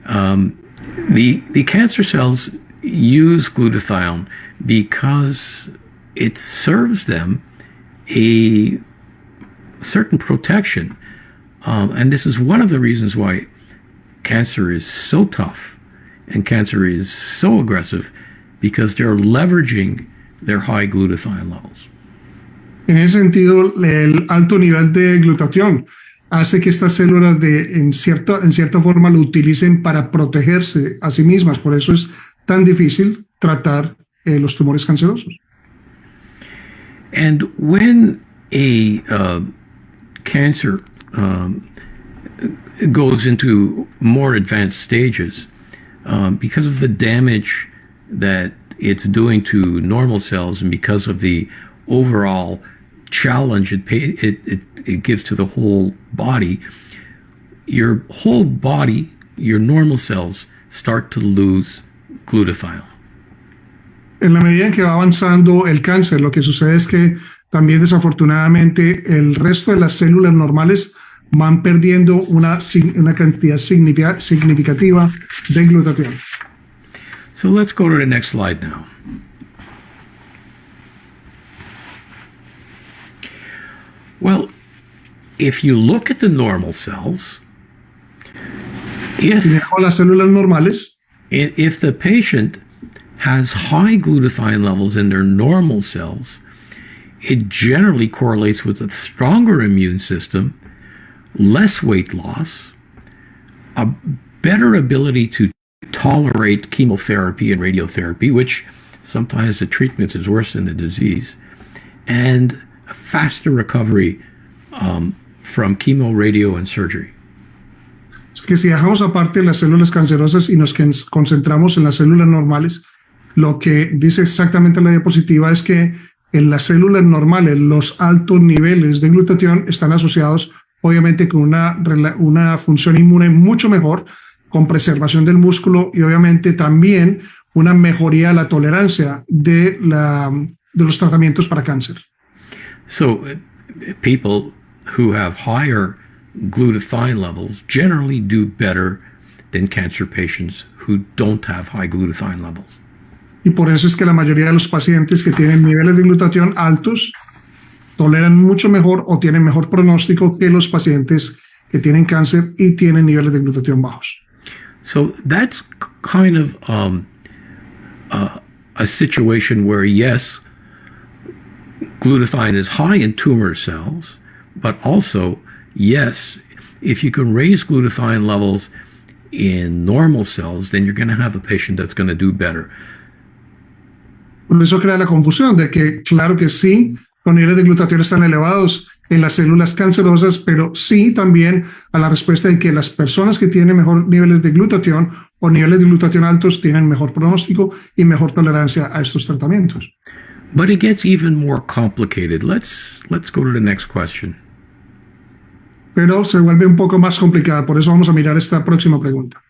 The cancer cells use glutathione because it serves them a certain protection. And this is one of the reasons why cancer is so tough and cancer is so aggressive, because they're leveraging their high glutathione levels. En ese sentido, el alto nivel de glutatión hace que estas células en cierta forma lo utilicen para protegerse a sí mismas. Por eso es tan difícil tratar los tumores cancerosos. And when a cancer goes into more advanced stages, because of the damage that it's doing to normal cells and because of the overall challenge it gives to the whole body, your whole body, your normal cells start to lose glutathione. En la medida en que va avanzando el cáncer, lo que sucede es que también desafortunadamente el resto de las células normales van perdiendo una cantidad significativa de glutatión. So let's go to the next slide now. Well, if you look at the normal cells, if las células normales, if the patient has high glutathione levels in their normal cells, it generally correlates with a stronger immune system, less weight loss, a better ability to tolerate chemotherapy and radiotherapy, which sometimes the treatment is worse than the disease, and a faster recovery from chemo, radio, and surgery. Que si dejamos aparte las células cancerosas y nos concentramos en las células normales, lo que dice exactamente la diapositiva es que en las células normales los altos niveles de glutatión están asociados obviamente con una función inmune mucho mejor, con preservación del músculo y obviamente también una mejoría de la tolerancia de los tratamientos para cáncer. So people who have higher glutathione levels generally do better than cancer patients who don't have high glutathione levels. Y por eso es que la mayoría de los pacientes que tienen niveles de glutatión altos toleran mucho mejor o tienen mejor pronóstico que los pacientes que tienen cáncer y tienen niveles de glutatión bajos. So that's kind of a situation where, yes, glutathione is high in tumor cells, but also, yes, if you can raise glutathione levels in normal cells, then you're going to have a patient that's going to do better. Por eso crea la confusión de que, claro que sí, los niveles de glutatión están elevados en las células cancerosas, pero sí también a la respuesta de que las personas que tienen mejor niveles de glutatión o niveles de glutatión altos tienen mejor pronóstico y mejor tolerancia a estos tratamientos. But it gets even more complicated. Let's go to the next question. Pero se vuelve un poco más complicada, por eso vamos a mirar esta próxima pregunta.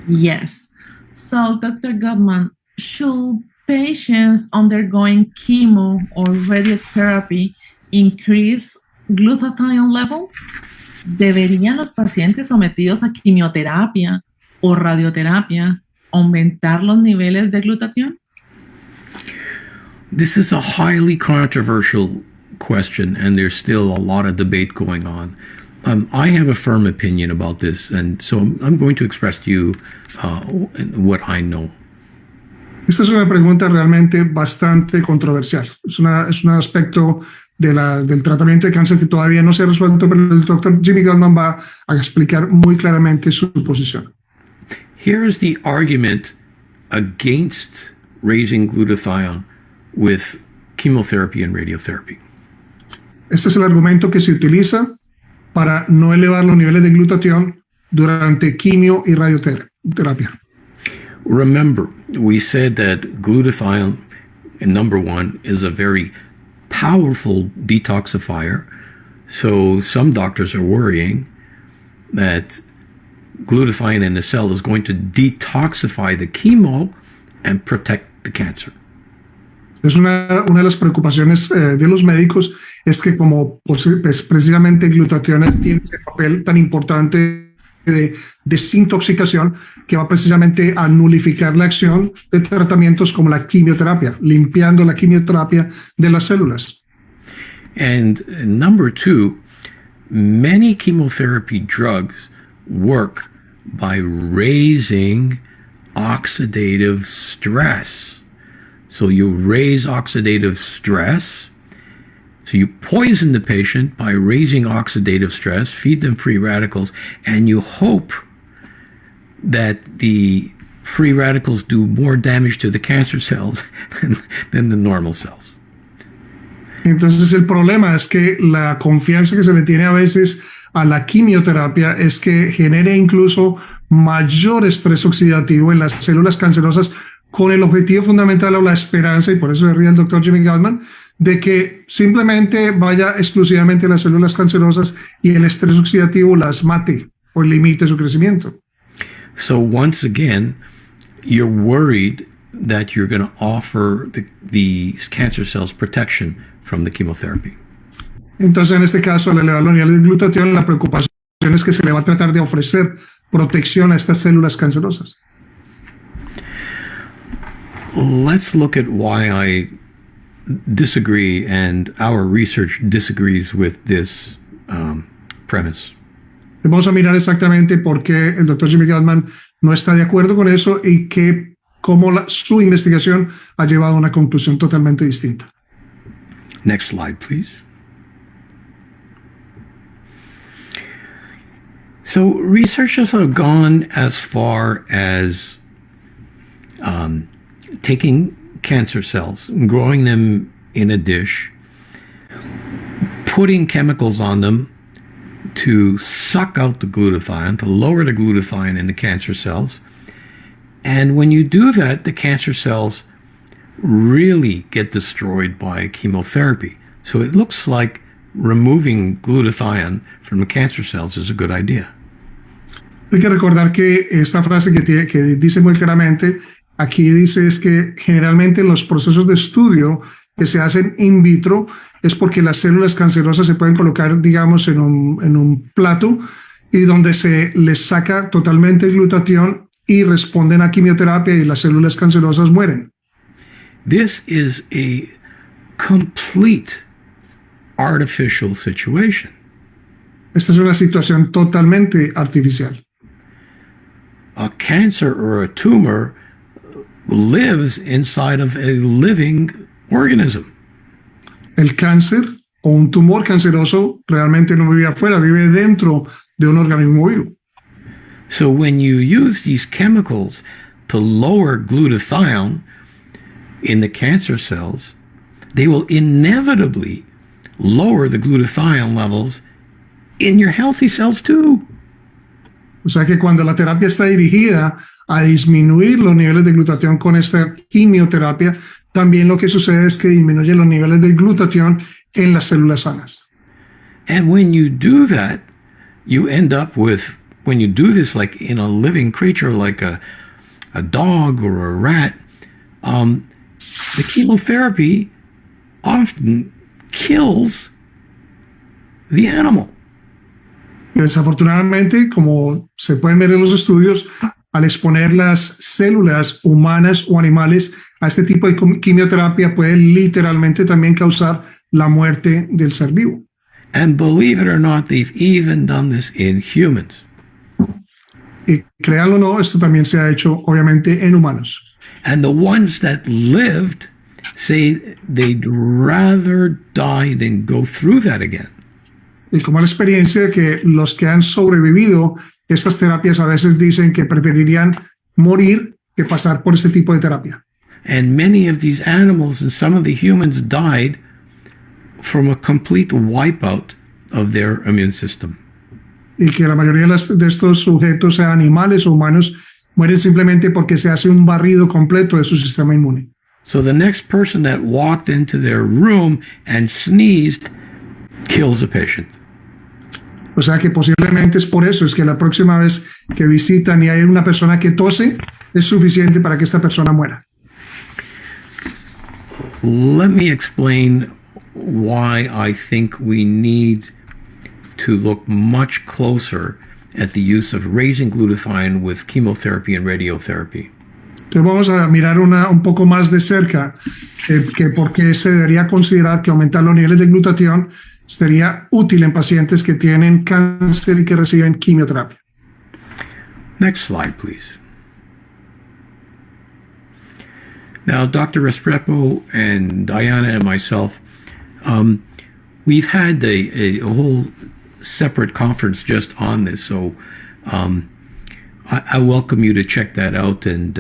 Yes. So, Dr. Gutman, should patients undergoing chemo or radiotherapy increase glutathione levels? ¿Deberían los pacientes sometidos a quimioterapia o radioterapia aumentar los niveles de glutatión? This is a highly controversial question, and there's still a lot of debate going on. I have a firm opinion about this, and so I'm going to express to you what I know. Esta es una pregunta realmente bastante controversial. Es un aspecto del tratamiento de cáncer que todavía no se ha resuelto, pero el doctor Jimmy Gutman va a explicar muy claramente su posición. Here's the argument against raising glutathione with chemotherapy and radiotherapy. Este es el argumento que se utiliza para no elevar los niveles de glutatión durante quimio y radioterapia. Remember, we said that glutathione, number one, is a very powerful detoxifier. So some doctors are worrying that glutathione in the cell is going to detoxify the chemo and protect the cancer. Es una de las preocupaciones de los médicos es que como pues, precisamente glutatión tiene ese papel tan importante de desintoxicación que va precisamente a nulificar la acción de tratamientos como la quimioterapia, limpiando la quimioterapia de las células. And number two, many chemotherapy drugs work by raising oxidative stress. So you raise oxidative stress. So you poison the patient by raising oxidative stress, feed them free radicals, and you hope that the free radicals do more damage to the cancer cells than the normal cells. Entonces el problema es que la confianza que se le tiene a veces a la quimioterapia es que genere incluso mayor estrés oxidativo en las células cancerosas con el objetivo fundamental o la esperanza, y por eso se ríe el doctor Jimmy Gutman, de que simplemente vaya exclusivamente a las células cancerosas y el estrés oxidativo las mate o limite su crecimiento. So once again, you're worried that you're going to offer the cancer cells protection from the chemotherapy. Entonces, en este caso, al elevar los niveles de glutatión, la preocupación es que se le va a tratar de ofrecer protección a estas células cancerosas. Let's look at why I disagree and our research disagrees with this premise. Vamos a mirar exactamente por qué el doctor Jimmy Gutman no está de acuerdo con eso y cómo su investigación ha llevado a una conclusión totalmente distinta. Next slide, please. So researchers have gone as far as taking cancer cells, growing them in a dish, putting chemicals on them to suck out the glutathione, to lower the glutathione in the cancer cells. And when you do that, the cancer cells really get destroyed by chemotherapy. So it looks like removing glutathione from the cancer cells is a good idea. Hay que recordar que esta frase que dice muy claramente, aquí dice es que generalmente los procesos de estudio que se hacen in vitro es porque las células cancerosas se pueden colocar, digamos, en un plato y donde se les saca totalmente el glutatión y responden a quimioterapia y las células cancerosas mueren. This is a complete artificial situation. Esta es una situación totalmente artificial. A cancer or a tumor lives inside of a living organism. El cáncer o un tumor canceroso realmente no vive afuera, vive dentro de un organismo vivo. So when you use these chemicals to lower glutathione in the cancer cells, they will inevitably lower the glutathione levels in your healthy cells too. O sea que cuando la terapia está dirigida a disminuir los niveles de glutatión con esta quimioterapia, también lo que sucede es que disminuye los niveles de glutatión en las células sanas. And when you do that, you end up with, when you do this like in a living creature like a dog or a rat, the chemotherapy often kills the animal. Desafortunadamente, como se pueden ver en los estudios, al exponer las células humanas o animales a este tipo de quimioterapia puede literalmente también causar la muerte del ser vivo. And believe it or not, they've even done this in humans. Y créanlo o no, esto también se ha hecho obviamente en humanos. And the ones that lived say they'd rather die than go through that again. Y como la experiencia de que los que han sobrevivido estas terapias a veces dicen que preferirían morir que pasar por este tipo de terapia. And many of these animals and some of the humans died from a complete wipeout of their immune system. Y que la mayoría de estos sujetos, sean animales o humanos, mueren simplemente porque se hace un barrido completo de su sistema inmune. So the next person that walked into their room and sneezed kills the patient. O sea que posiblemente es por eso, es que la próxima vez que visitan y hay una persona que tose, es suficiente para que esta persona muera. Let me explain why I think we need to look much closer at the use of raising glutathione with chemotherapy and radiotherapy. Entonces vamos a mirar un poco más de cerca que por qué se debería considerar que aumentar los niveles de glutatión sería útil en pacientes que tienen cáncer y que reciben quimioterapia. Next slide, please. Now, Dr. Restrepo and Diana and myself, we've had a whole separate conference just on this, so I welcome you to check that out, and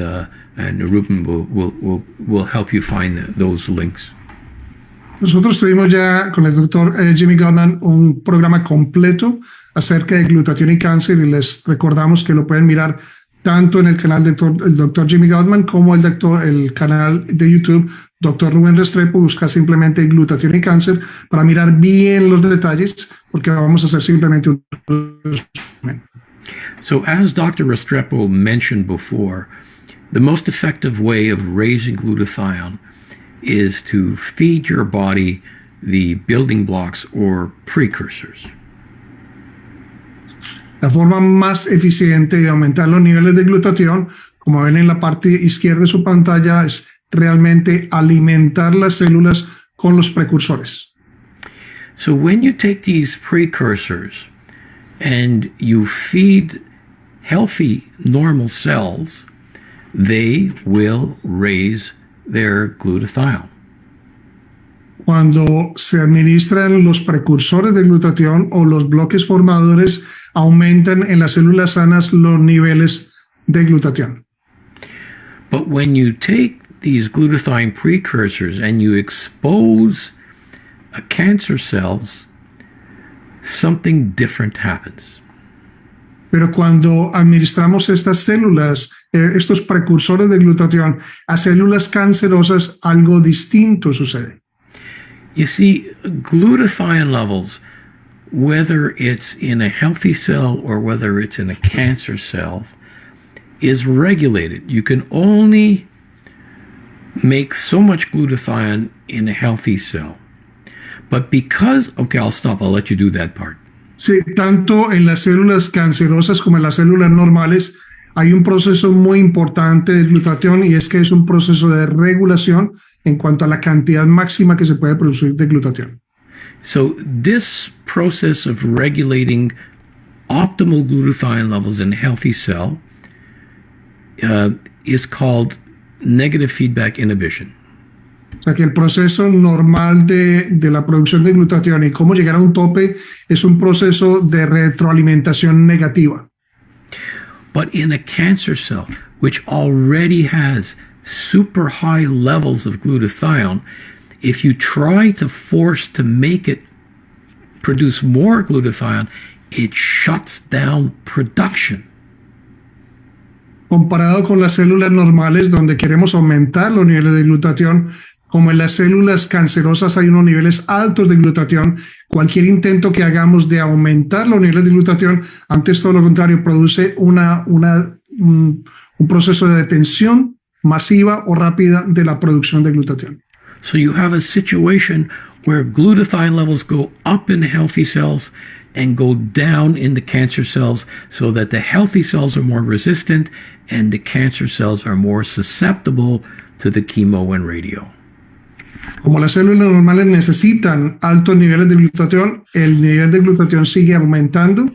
Ruben will help you find those links. Nosotros tuvimos ya con el doctor Jimmy Gutman un programa completo acerca de glutatión y cáncer, y les recordamos que lo pueden mirar tanto en el canal del doctor Jimmy Gutman como el canal de YouTube Dr. Rubén Restrepo. Busca simplemente glutatión y cáncer para mirar bien los detalles, porque vamos a hacer simplemente un resumen. So as Dr. Restrepo mentioned before, the most effective way of raising glutathione is to feed your body the building blocks or precursors. La forma más eficiente de aumentar los niveles de glutatión, como ven en la parte izquierda de su pantalla, es realmente alimentar las células con los precursores. So when you take these precursors and you feed healthy, normal cells, they will raise their glutathione. Cuando se administran los precursores de glutatión o los bloques formadores, aumentan en las células sanas los niveles de glutatión. But when you take these glutathione precursors and you expose cancer cells, something different happens. Pero cuando administramos estas células, estos precursores de glutatión a células cancerosas, algo distinto sucede. You see, glutathione levels, whether it's in a healthy cell or whether it's in a cancer cell, is regulated. You can only make so much glutathione in a healthy cell. But because, okay, I'll stop. I'll let you do that part. Sí, tanto en las células cancerosas como en las células normales hay un proceso muy importante de glutatión, y es que es un proceso de regulación en cuanto a la cantidad máxima que se puede producir de glutatión. So this process of regulating optimal glutathione levels in a healthy cell is called negative feedback inhibition. O sea que el proceso normal de la producción de glutatión y cómo llegar a un tope es un proceso de retroalimentación negativa. But in a cancer cell, which already has super high levels of glutathione, if you try to force to make it produce more glutathione, it shuts down production. Comparado con las células normales, donde queremos aumentar los niveles de glutatión, como en las células cancerosas hay unos niveles altos de glutatión, cualquier intento que hagamos de aumentar los niveles de glutatión, antes todo lo contrario, produce un proceso de detención masiva o rápida de la producción de glutatión. So you have a situation where glutathione levels go up in the healthy cells and go down in the cancer cells, so that the healthy cells are more resistant and the cancer cells are more susceptible to the chemo and radio. Como las células normales necesitan altos niveles de glutatión, el nivel de glutatión sigue aumentando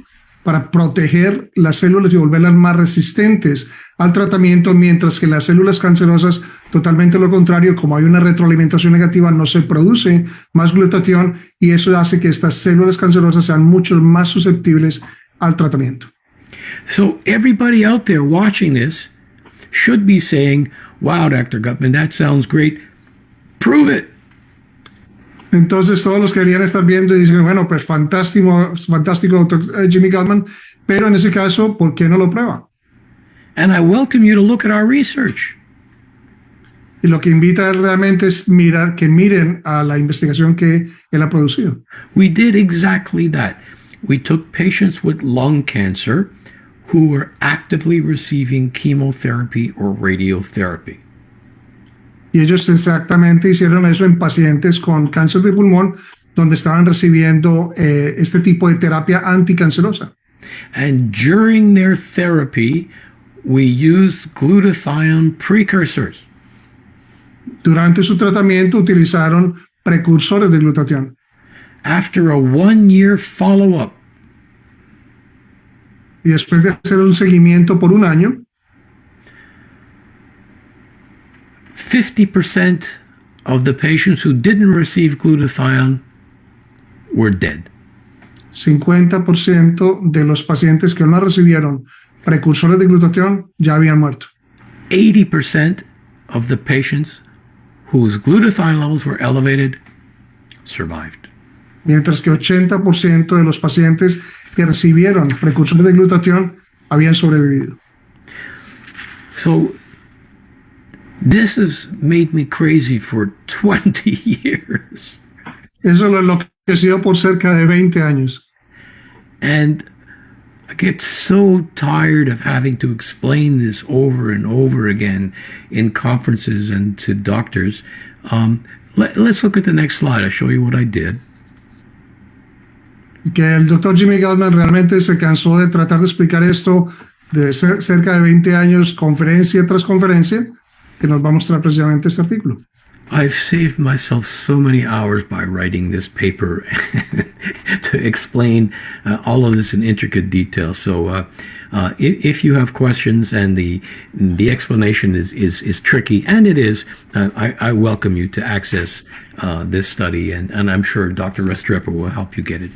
para proteger las células y volverlas más resistentes al tratamiento, mientras que las células cancerosas, totalmente lo contrario, como hay una retroalimentación negativa, no se produce más glutatión, y eso hace que estas células cancerosas sean mucho más susceptibles al tratamiento. So everybody out there watching this should be saying, wow, Dr. Gutman, that sounds great. Prove it. Entonces todos los que deberían estar viendo y dicen, bueno, pues fantástico, doctor Jimmy Gutman, pero en ese caso, ¿por qué no lo prueba? And I welcome you to look at our research. Y lo que invita realmente es miren a la investigación que él ha producido. We did exactly that. we took patients with lung cancer who were actively receiving chemotherapy or radiotherapy. Y ellos exactamente hicieron eso en pacientes con cáncer de pulmón, donde estaban recibiendo este tipo de terapia anticancerosa. And during their therapy, we used glutathione precursors. Durante su tratamiento utilizaron precursores de glutatión. After a 1-year follow-up, Y después de hacer un seguimiento por un año, 50% of the patients who didn't receive glutathione were dead. 50% de los pacientes que no recibieron precursores de glutatión ya habían muerto. 80% of the patients whose glutathione levels were elevated survived. Mientras que 80% de los pacientes que recibieron precursores de glutatión habían sobrevivido. So this has made me crazy for 20 years. Eso lo enloqueció por cerca de 20 años. And I get so tired of having to explain this over and over again in conferences and to doctors. Let's look at the next slide. I'll show you what I did. Que el doctor Jimmy Gutman realmente se cansó de tratar de explicar esto de cerca de 20 años, conferencia tras conferencia, que nos va a mostrar precisamente este artículo. I've saved myself so many hours by writing this paper to explain all of this in intricate detail. So if you have questions and the explanation is tricky, and it is, I welcome you to access this study, and I'm sure Dr. Restrepo will help you get it.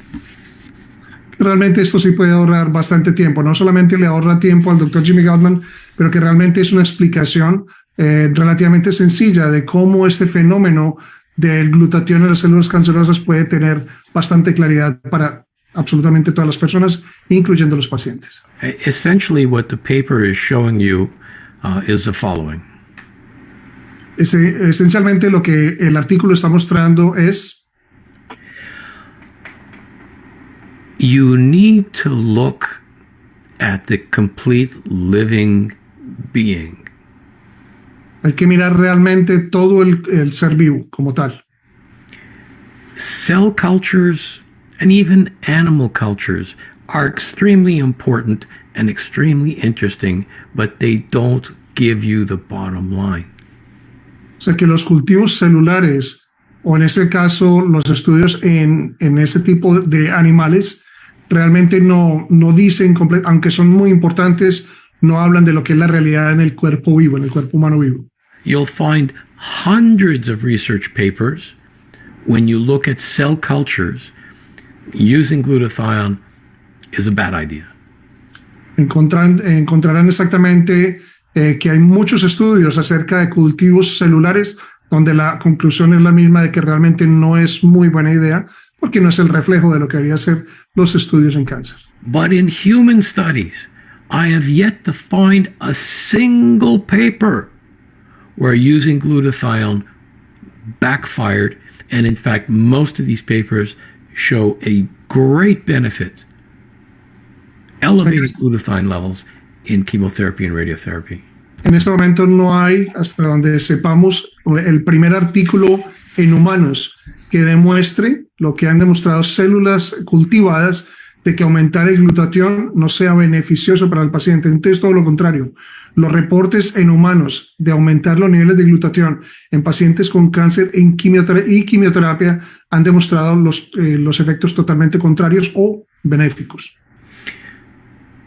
Realmente esto sí puede ahorrar bastante tiempo. No solamente le ahorra tiempo al doctor Jimmy Gutman, pero que realmente es una explicación relativamente sencilla de cómo este fenómeno del glutatión en las células cancerosas puede tener bastante claridad para absolutamente todas las personas, incluyendo los pacientes. Essentially, what the paper is showing you is the following. Esencialmente lo que el artículo está mostrando es: you need to look at the complete living being. Hay que mirar realmente todo el ser vivo como tal. Cell cultures and even animal cultures are extremely important and extremely interesting, but they don't give you the bottom line. O sea que los cultivos celulares, o en ese caso los estudios en ese tipo de animales, realmente no dicen, aunque son muy importantes, no hablan de lo que es la realidad en el cuerpo vivo, en el cuerpo humano vivo. You'll find hundreds of research papers when you look at cell cultures using glutathione is a bad idea. Encontrarán exactamente que hay muchos estudios acerca de cultivos celulares donde la conclusión es la misma de que realmente no es muy buena idea porque no es el reflejo de lo que deberían ser los estudios en cáncer. But in human studies, I have yet to find a single paper where using glutathione backfired, and in fact, most of these papers show a great benefit, elevating glutathione levels in chemotherapy and radiotherapy. En este momento no hay, hasta donde sepamos, el primer artículo en humanos que demuestre lo que han demostrado células cultivadas de que aumentar el glutatión no sea beneficioso para el paciente. Entonces, todo lo contrario. Los reportes en humanos de aumentar los niveles de glutatión en pacientes con cáncer y quimioterapia han demostrado los efectos totalmente contrarios o benéficos.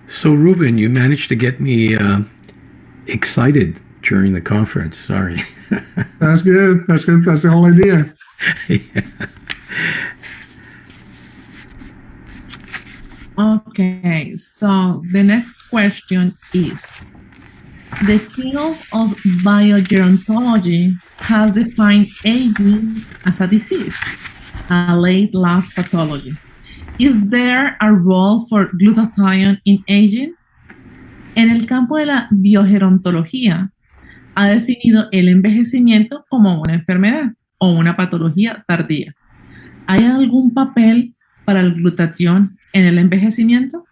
So, Ruben, you managed to get me excited during the conference. Sorry. That's good. That's good. That's the whole idea. Yeah. Okay, so the next question is, the field of biogerontology has defined aging as a disease, a late life pathology. Is there a role for glutathione in aging? En el campo de la biogerontología, ha definido el envejecimiento como una enfermedad o una patología tardía. ¿Hay algún papel para el glutatión en el envejecimiento?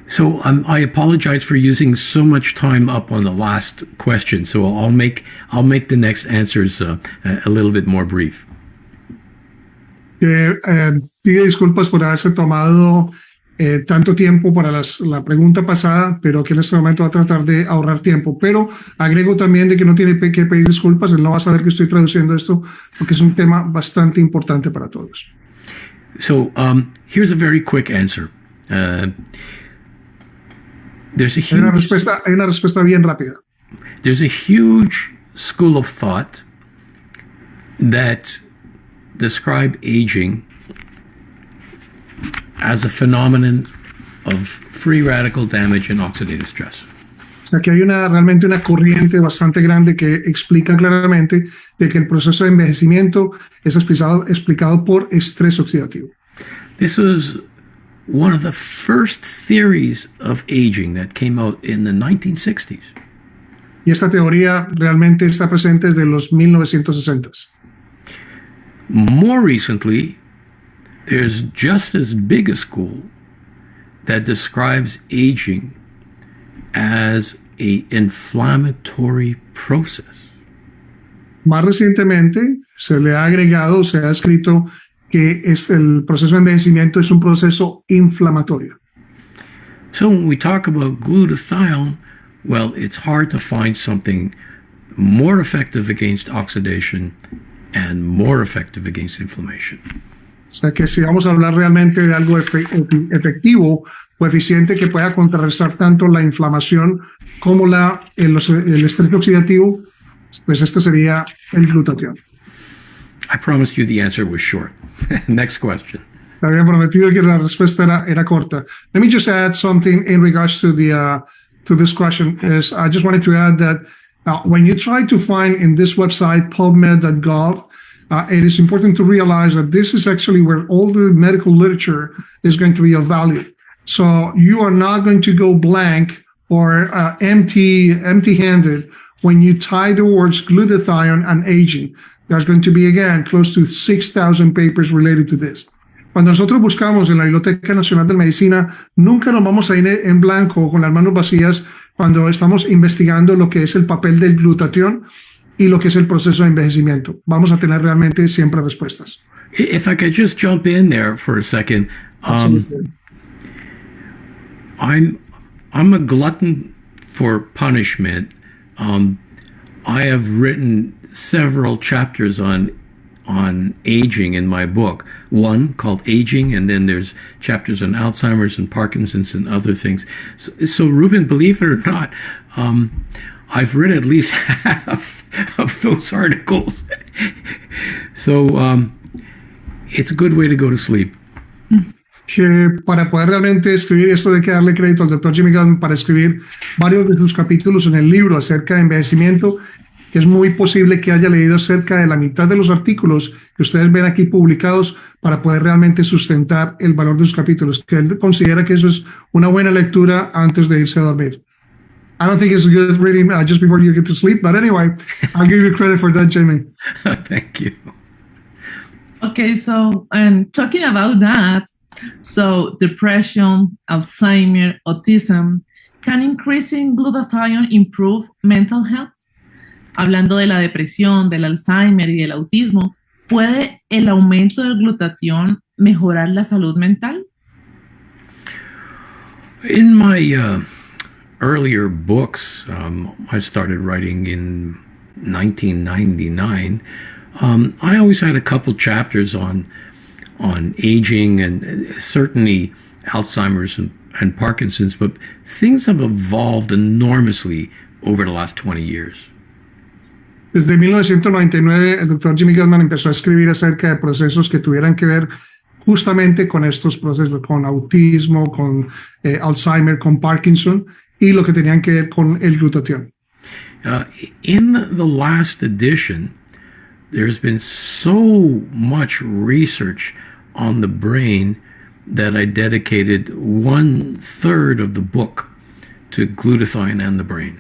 So I apologize for using so much time up on the last question. So I'll make the next answers a little bit more brief. Pide disculpas por haberse tomado tanto tiempo para la pregunta pasada, pero que en este momento va a tratar de ahorrar tiempo. Pero agrego también de que no tiene que pedir disculpas, él no va a saber que estoy traduciendo esto porque es un tema bastante importante para todos. So here's a very quick answer. Hay una respuesta bien rápida. There's a huge school of thought that describe aging as a phenomenon of free radical damage and oxidative stress. O sea, que hay realmente una corriente bastante grande que explica claramente de que el proceso de envejecimiento es explicado por estrés oxidativo. This was one of the first theories of aging that came out in the 1960s. Y esta teoría realmente está presente desde los 1960s. More recently, there's just as big a school that describes aging as an inflammatory process. Más recientemente se le ha agregado, se ha escrito que el proceso de envejecimiento es un proceso inflamatorio. So when we talk about glutathione, well, it's hard to find something more effective against oxidation and more effective against inflammation. O sea que si vamos a hablar realmente de algo efectivo o eficiente que pueda contrarrestar tanto la inflamación como el estrés oxidativo, pues este sería el glutatión. I promised you the answer was short. Next question. Te había prometido que la respuesta era corta. Let me just add something in regards to this question. I just wanted to add that when you try to find in this website, pubmed.gov, it is important to realize that this is actually where all the medical literature is going to be of value. So you are not going to go blank or empty-handed when you tie the words glutathione and aging. There's going to be, again, close to 6,000 papers related to this. Cuando nosotros buscamos en la Biblioteca Nacional de Medicina, nunca nos vamos a ir en blanco con las manos vacías cuando estamos investigando lo que es el papel del glutatión y lo que es el proceso de envejecimiento. Vamos a tener realmente siempre respuestas. If I could just jump in there for a second. I'm a glutton for punishment. I have written several chapters on aging in my book. One called Aging, and then there's chapters on Alzheimer's and Parkinson's and other things. So Ruben, believe it or not, I've read at least half of those articles. So it's a good way to go to sleep. Que para poder realmente escribir esto, hay que darle crédito al Dr. Jimmy Gutman para escribir varios de sus capítulos en el libro acerca de envejecimiento, que es muy posible que haya leído cerca de la mitad de los artículos que ustedes ven aquí publicados para poder realmente sustentar el valor de sus capítulos, que él considera que eso es una buena lectura antes de irse a dormir. I don't think it's good reading just before you get to sleep, but anyway, I'll give you credit for that, Jamie. Thank you. Okay, so talking about that, so depression, Alzheimer, autism, can increasing glutathione improve mental health? Hablando de la depresión, del Alzheimer y del autismo, ¿puede el aumento del glutatión mejorar la salud mental? In my earlier books, I started writing in 1999. I always had a couple chapters on aging and certainly Alzheimer's and Parkinson's, but things have evolved enormously over the last 20 years. Desde 1999, el Dr. Jimmy Gutman empezó a escribir acerca de procesos que tuvieran que ver justamente con estos procesos, con autismo, con Alzheimer, con Parkinson, y lo que tenían que ver con el glutatión. In the last edition, there's been so much research on the brain that I dedicated 1/3 of the book to glutathione and the brain.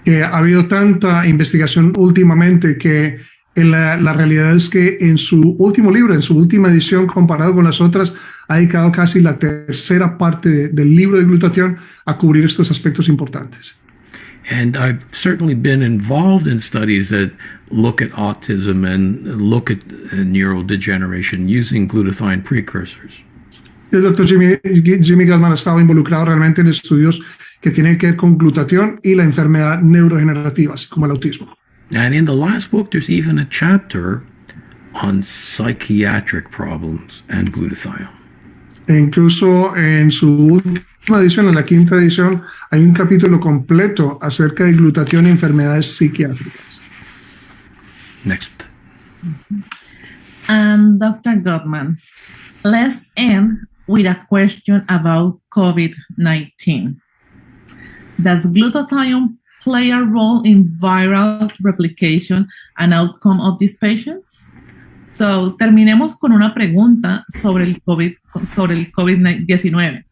Ha habido tanta investigación últimamente que La realidad es que en su último libro, en su última edición, comparado con las otras, ha dedicado casi la tercera parte del libro de Glutatión a cubrir estos aspectos importantes. And I've certainly been involved in studies that look at autism and look at neurodegeneration using glutathione precursors. El doctor Jimmy Gutman ha estado involucrado realmente en estudios que tienen que ver con glutatión y la enfermedad neurodegenerativa, así como el autismo. And in the last book, there's even a chapter on psychiatric problems and glutathione. E incluso en su última edición, en la quinta edición, hay un capítulo completo acerca de glutatión y enfermedades psiquiátricas. Next. And Dr. Gutman, let's end with a question about COVID-19. Does glutathione play a role in viral replication and outcome of these patients? So, terminemos con una pregunta sobre el COVID-19.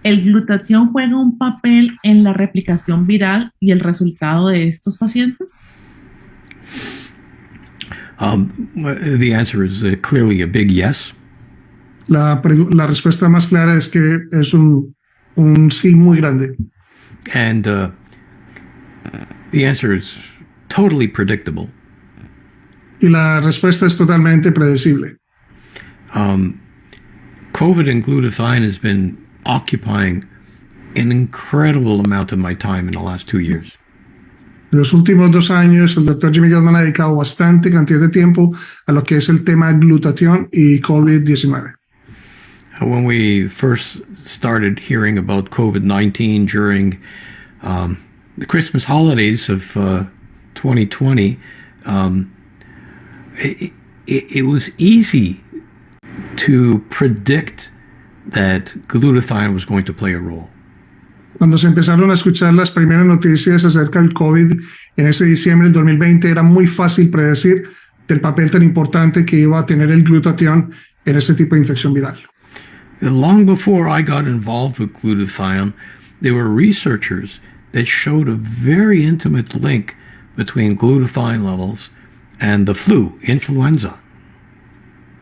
¿El glutatión juega un papel en la replicación viral y el resultado de estos pacientes? The answer is clearly a big yes. La respuesta más clara es que es un sí muy grande. And the answer is totally predictable. Y la respuesta es totalmente predecible. COVID and glutathione has been occupying an incredible amount of my time in the last 2 years. En los últimos 2 años, el doctor Jimmy Gutman ha dedicado bastante cantidad de tiempo a lo que es el tema glutatión y COVID-19. When we first started hearing about COVID-19 during the Christmas holidays of 2020, it was easy to predict that glutathione was going to play a role. Cuando se empezaron a escuchar las primeras noticias acerca del COVID en ese diciembre del 2020, era muy fácil predecir del papel tan importante que iba a tener el glutatión en este tipo de infección viral. Long before I got involved with glutathione, there were researchers that showed a very intimate link between glutathione levels and the flu, influenza.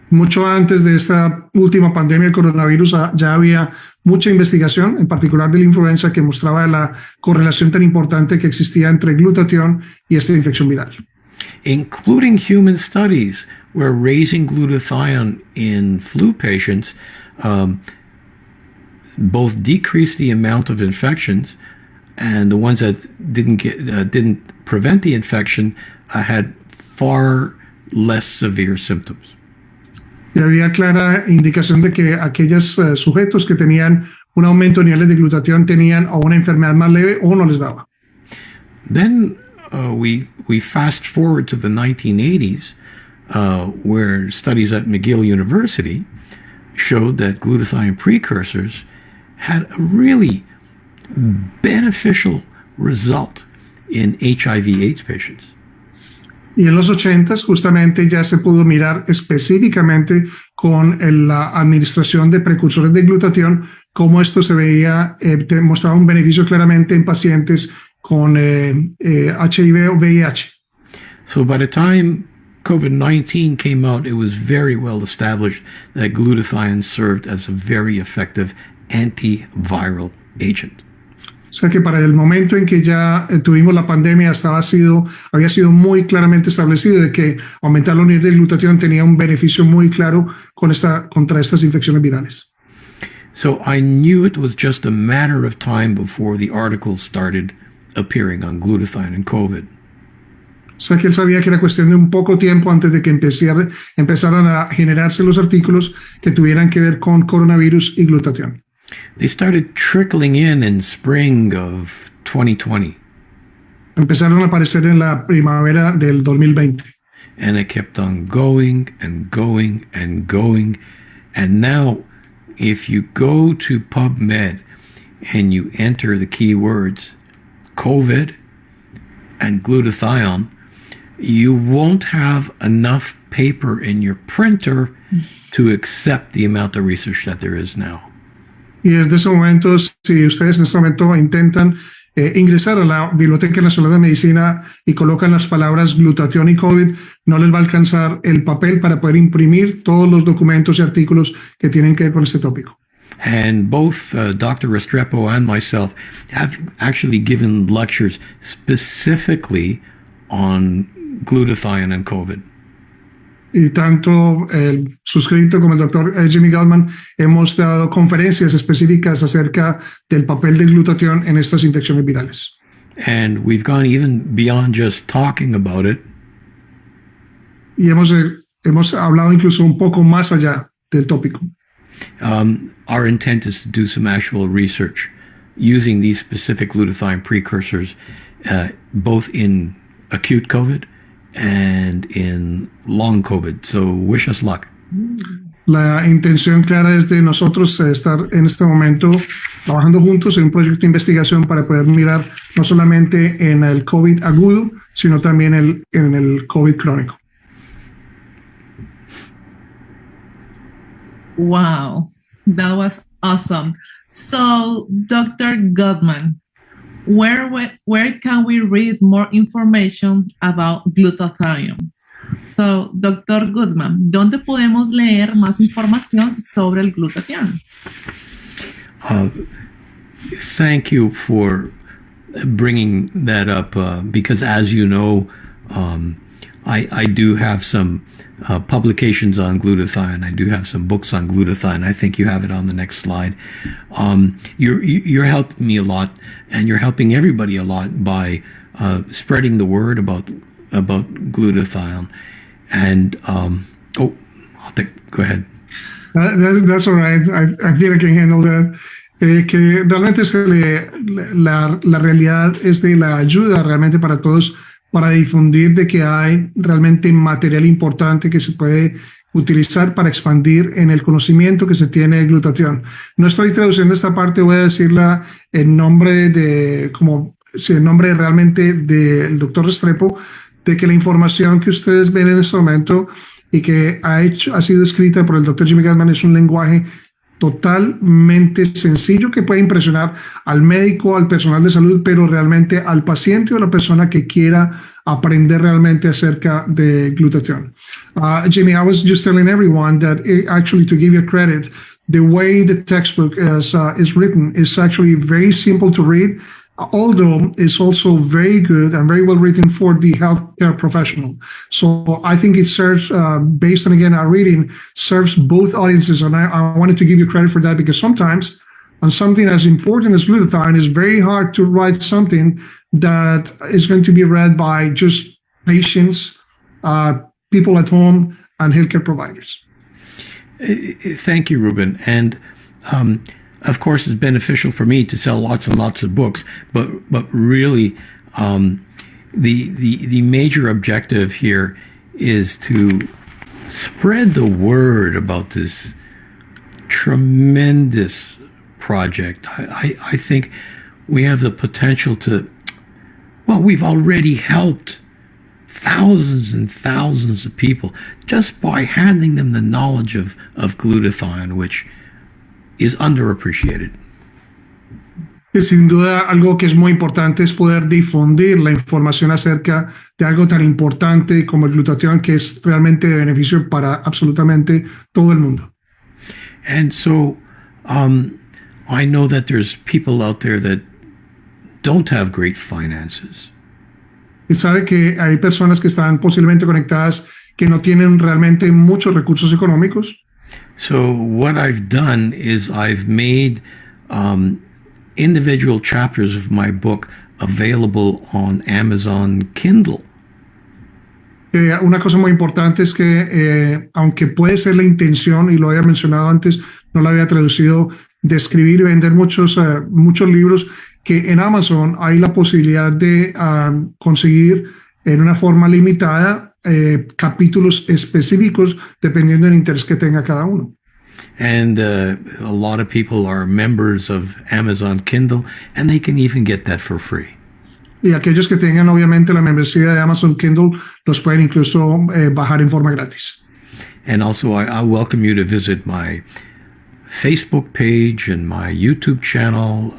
Mucho antes de esta última pandemia del coronavirus ya había mucha investigación, en particular de la influenza, que mostraba la correlación tan importante que existía entre glutatión y esta infección viral. Including human studies where raising glutathione in flu patients both decreased the amount of infections, and the ones that didn't prevent the infection had far less severe symptoms. Y había clara indicación de que aquellos sujetos que tenían un aumento de niveles de glutatión tenían o una enfermedad más leve o no les daba. Then we fast forward to the 1980s, where studies at McGill University showed that glutathione precursors had a really beneficial result in HIV/AIDS patients. Y en los 80s justamente ya se pudo mirar específicamente con la administración de precursores de glutatión cómo esto se veía, mostraba un beneficio claramente en pacientes con HIV o VIH. So by the time COVID-19 came out, it was very well established that glutathione served as a very effective antiviral agent. O sea que para el momento en que ya tuvimos la pandemia había sido muy claramente establecido de que aumentar los niveles de glutatión tenía un beneficio muy claro contra estas infecciones virales. So I knew it was just a matter of time before the articles started appearing on glutathione and COVID. O sea que él sabía que era cuestión de un poco tiempo antes de que empezaran a generarse los artículos que tuvieran que ver con coronavirus y glutatión. They started trickling in spring of 2020. Empezaron a aparecer en la primavera del 2020. And it kept on going and going and going. And now, if you go to PubMed and you enter the keywords COVID and glutathione, you won't have enough paper in your printer to accept the amount of research that there is now. Y desde ese momento, si ustedes en este momento intentan ingresar a la Biblioteca Nacional de Medicina y colocan las palabras glutatión y COVID, no les va a alcanzar el papel para poder imprimir todos los documentos y artículos que tienen que ver con este tópico. And both Dr. Restrepo and myself have actually given lectures specifically on glutathione and COVID. Y tanto el suscrito como el doctor Jimmy Gutman hemos dado conferencias específicas acerca del papel del glutatión en estas infecciones virales. And we've gone even beyond just talking about it. Y hemos hablado incluso un poco más allá del tópico. Our intent is to do some actual research using these specific glutathione precursors, both in acute COVID and in long COVID. So wish us luck. La intención clara es de nosotros estar en este momento trabajando juntos en un proyecto de investigación para poder mirar no solamente en el COVID agudo, sino también en el COVID crónico. Wow, that was awesome. So, Dr. Gutman, where can we read more information about glutathione? So, Dr. Gutman, ¿dónde podemos leer más información sobre el glutatión? Thank you for bringing that up because, as you know, I do have some publications on glutathione. I do have some books on glutathione. I think you have it on the next slide. You're helping me a lot, and you're helping everybody a lot by spreading the word about glutathione. And go ahead. That's all right. I think I can handle that. Que realmente la realidad es de la ayuda realmente para todos, para difundir de que hay realmente material importante que se puede utilizar para expandir en el conocimiento que se tiene de glutatión. No estoy traduciendo esta parte, voy a decirla en nombre realmente del doctor Restrepo, de que la información que ustedes ven en este momento y que ha sido escrita por el doctor Jimmy Gutman es un lenguaje totalmente sencillo que puede impresionar al médico, al personal de salud, pero realmente al paciente o la persona que quiera aprender realmente acerca de glutatión. Jimmy, I was just telling everyone that actually, to give you credit, the way the textbook is written is actually very simple to read, although it's also very good and very well written for the healthcare professional. So I think it serves, based on, again, our reading, serves both audiences. And I wanted to give you credit for that because sometimes on something as important as glutathione, it's very hard to write something that is going to be read by just patients, people at home, and healthcare providers. Thank you, Ruben. And of course, it's beneficial for me to sell lots and lots of books, but really, the major objective here is to spread the word about this tremendous project. I think we have the potential to, well, we've already helped thousands and thousands of people just by handing them the knowledge of glutathione, which is underappreciated. Sin duda, algo que es muy importante es poder difundir la información acerca de algo tan importante como el glutatión, que es realmente de beneficio para absolutamente todo el mundo. And so, I know that there's people out there that don't have great finances. Y sabe que hay personas que están posiblemente conectadas que no tienen realmente muchos recursos económicos. So what I've done is I've made individual chapters of my book available on Amazon Kindle. Una cosa muy importante es que, aunque puede ser la intención, y lo había mencionado antes, no lo había traducido, de escribir y vender muchos libros, que en Amazon hay la posibilidad de conseguir en una forma limitada capítulos específicos dependiendo del interés que tenga cada uno. And a lot of people are members of Amazon Kindle, and they can even get that for free. Y aquellos que tengan obviamente la membresía de Amazon Kindle los pueden incluso bajar en forma gratis. And also I welcome you to visit my Facebook page and my YouTube channel,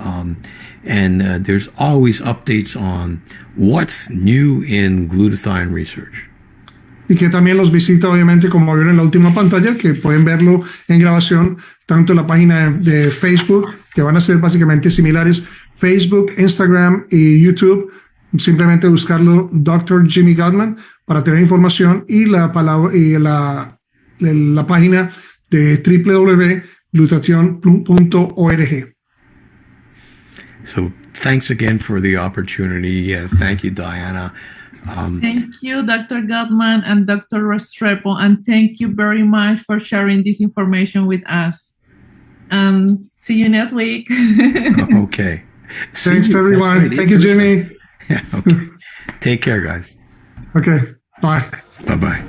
and there's always updates on what's new in glutathione research. Y que también los visita, obviamente, como vieron en la última pantalla, que pueden verlo en grabación, tanto en la página de Facebook, que van a ser básicamente similares, Facebook, Instagram y YouTube. Simplemente buscarlo Dr. Jimmy Gutman para tener información, y la página de www.glutatión.org. So thanks again for the opportunity. Thank you, Diana. Thank you, Dr. Gutman and Dr. Restrepo, and thank you very much for sharing this information with us. See you next week. Okay. Thanks, everyone. Thank you, Jimmy. Yeah, okay. Take care, guys. Okay, bye. Bye-bye.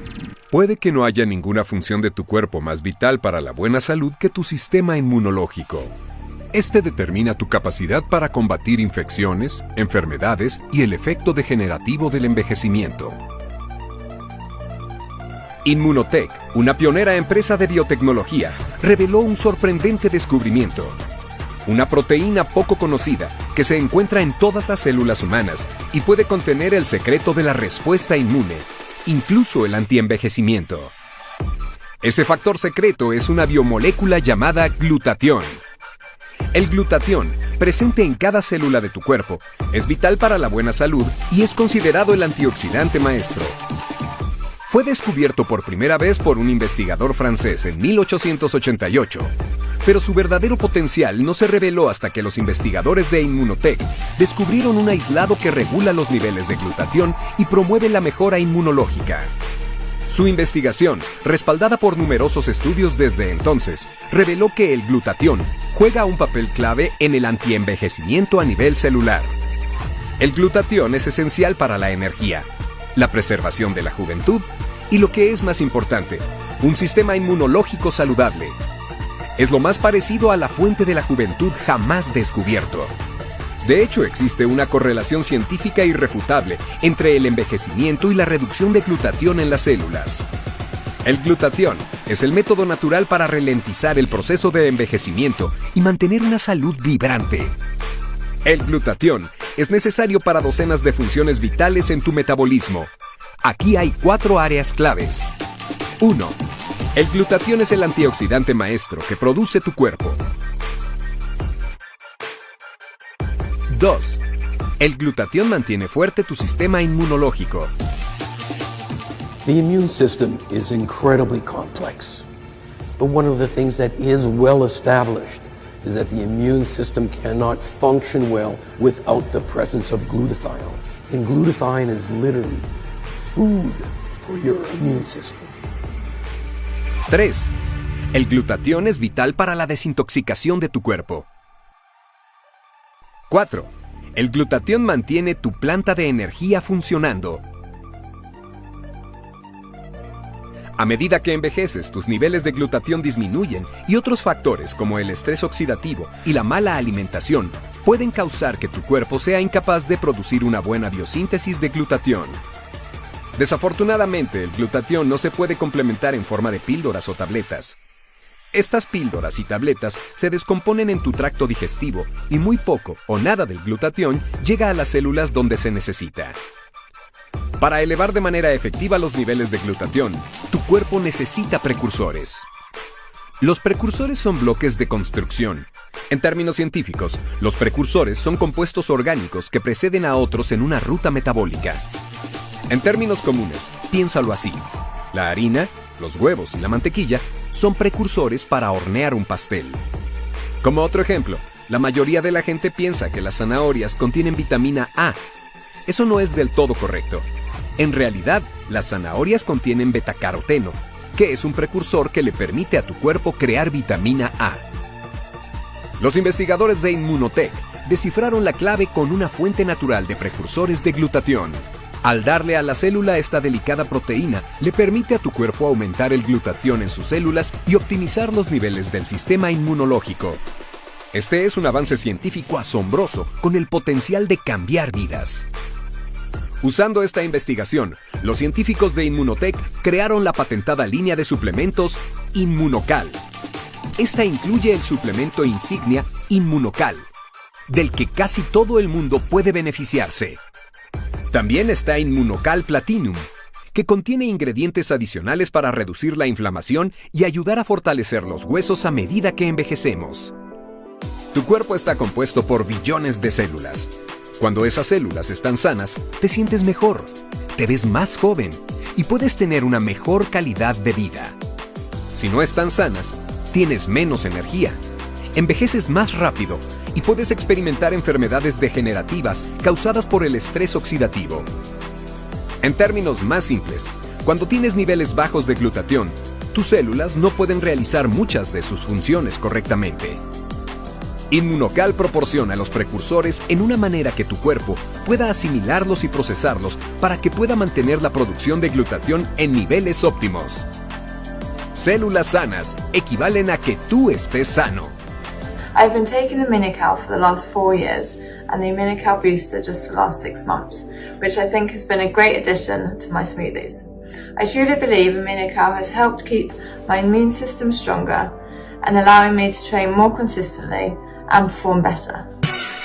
Puede que no haya ninguna función de tu cuerpo más vital para la buena salud que tu sistema inmunológico. Este determina tu capacidad para combatir infecciones, enfermedades y el efecto degenerativo del envejecimiento. Immunotech, una pionera empresa de biotecnología, reveló un sorprendente descubrimiento. Una proteína poco conocida que se encuentra en todas las células humanas y puede contener el secreto de la respuesta inmune, incluso el antienvejecimiento. Ese factor secreto es una biomolécula llamada glutatión. El glutatión, presente en cada célula de tu cuerpo, es vital para la buena salud y es considerado el antioxidante maestro. Fue descubierto por primera vez por un investigador francés en 1888, pero su verdadero potencial no se reveló hasta que los investigadores de Immunotech descubrieron un aislado que regula los niveles de glutatión y promueve la mejora inmunológica. Su investigación, respaldada por numerosos estudios desde entonces, reveló que el glutatión juega un papel clave en el antienvejecimiento a nivel celular. El glutatión es esencial para la energía, la preservación de la juventud y, lo que es más importante, un sistema inmunológico saludable. Es lo más parecido a la fuente de la juventud jamás descubierto. De hecho, existe una correlación científica irrefutable entre el envejecimiento y la reducción de glutatión en las células. El glutatión es el método natural para ralentizar el proceso de envejecimiento y mantener una salud vibrante. El glutatión es necesario para docenas de funciones vitales en tu metabolismo. Aquí hay 4 áreas claves. 1. El glutatión es el antioxidante maestro que produce tu cuerpo. 2. El glutatión mantiene fuerte tu sistema inmunológico. The immune system is incredibly complex, but one of the things that is well established is that the immune system cannot function well without the presence of glutathione. And glutathione is literally food for your immune system. 3. El glutatión es vital para la desintoxicación de tu cuerpo. 4. El glutatión mantiene tu planta de energía funcionando. A medida que envejeces, tus niveles de glutatión disminuyen y otros factores como el estrés oxidativo y la mala alimentación pueden causar que tu cuerpo sea incapaz de producir una buena biosíntesis de glutatión. Desafortunadamente, el glutatión no se puede complementar en forma de píldoras o tabletas. Estas píldoras y tabletas se descomponen en tu tracto digestivo y muy poco o nada del glutatión llega a las células donde se necesita. Para elevar de manera efectiva los niveles de glutatión, tu cuerpo necesita precursores. Los precursores son bloques de construcción. En términos científicos, los precursores son compuestos orgánicos que preceden a otros en una ruta metabólica. En términos comunes, piénsalo así. La harina, los huevos y la mantequilla son precursores para hornear un pastel. Como otro ejemplo, la mayoría de la gente piensa que las zanahorias contienen vitamina A. Eso no es del todo correcto. En realidad, las zanahorias contienen betacaroteno, que es un precursor que le permite a tu cuerpo crear vitamina A. Los investigadores de Immunotech descifraron la clave con una fuente natural de precursores de glutatión. Al darle a la célula esta delicada proteína, le permite a tu cuerpo aumentar el glutatión en sus células y optimizar los niveles del sistema inmunológico. Este es un avance científico asombroso con el potencial de cambiar vidas. Usando esta investigación, los científicos de Immunotech crearon la patentada línea de suplementos Immunocal. Esta incluye el suplemento insignia Inmunocal, del que casi todo el mundo puede beneficiarse. También está Inmunocal Platinum, que contiene ingredientes adicionales para reducir la inflamación y ayudar a fortalecer los huesos a medida que envejecemos. Tu cuerpo está compuesto por billones de células. Cuando esas células están sanas, te sientes mejor, te ves más joven y puedes tener una mejor calidad de vida. Si no están sanas, tienes menos energía, envejeces más rápido y puedes experimentar enfermedades degenerativas causadas por el estrés oxidativo. En términos más simples, cuando tienes niveles bajos de glutatión, tus células no pueden realizar muchas de sus funciones correctamente. Inmunocal proporciona los precursores en una manera que tu cuerpo pueda asimilarlos y procesarlos para que pueda mantener la producción de glutatión en niveles óptimos. Células sanas equivalen a que tú estés sano. I've been taking the Mini-Cal for the last 4 years and the Mini-Cal booster just the last 6 months, which I think has been a great addition to my smoothies. I truly believe the Mini-Cal has helped keep my immune system stronger and allowing me to train more consistently and perform better.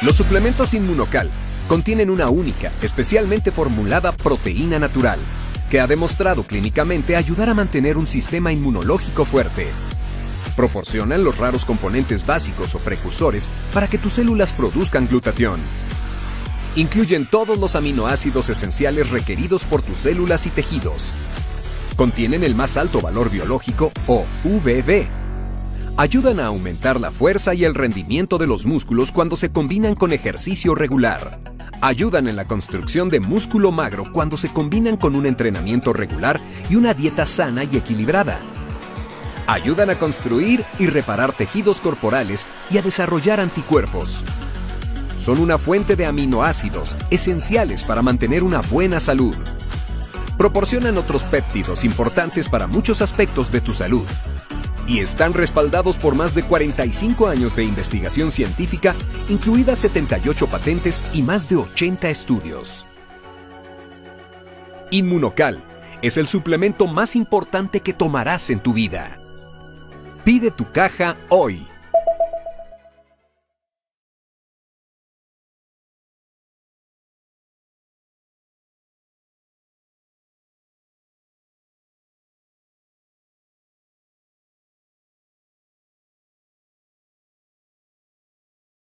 Los suplementos Inmunocal contienen una única, especialmente formulada proteína natural, que ha demostrado clínicamente ayudar a mantener un sistema inmunológico fuerte. Proporcionan los raros componentes básicos o precursores para que tus células produzcan glutatión. Incluyen todos los aminoácidos esenciales requeridos por tus células y tejidos. Contienen el más alto valor biológico o VB. Ayudan a aumentar la fuerza y el rendimiento de los músculos cuando se combinan con ejercicio regular. Ayudan en la construcción de músculo magro cuando se combinan con un entrenamiento regular y una dieta sana y equilibrada. Ayudan a construir y reparar tejidos corporales y a desarrollar anticuerpos. Son una fuente de aminoácidos esenciales para mantener una buena salud. Proporcionan otros péptidos importantes para muchos aspectos de tu salud. Y están respaldados por más de 45 años de investigación científica, incluidas 78 patentes y más de 80 estudios. Inmunocal es el suplemento más importante que tomarás en tu vida. Pide tu caja hoy.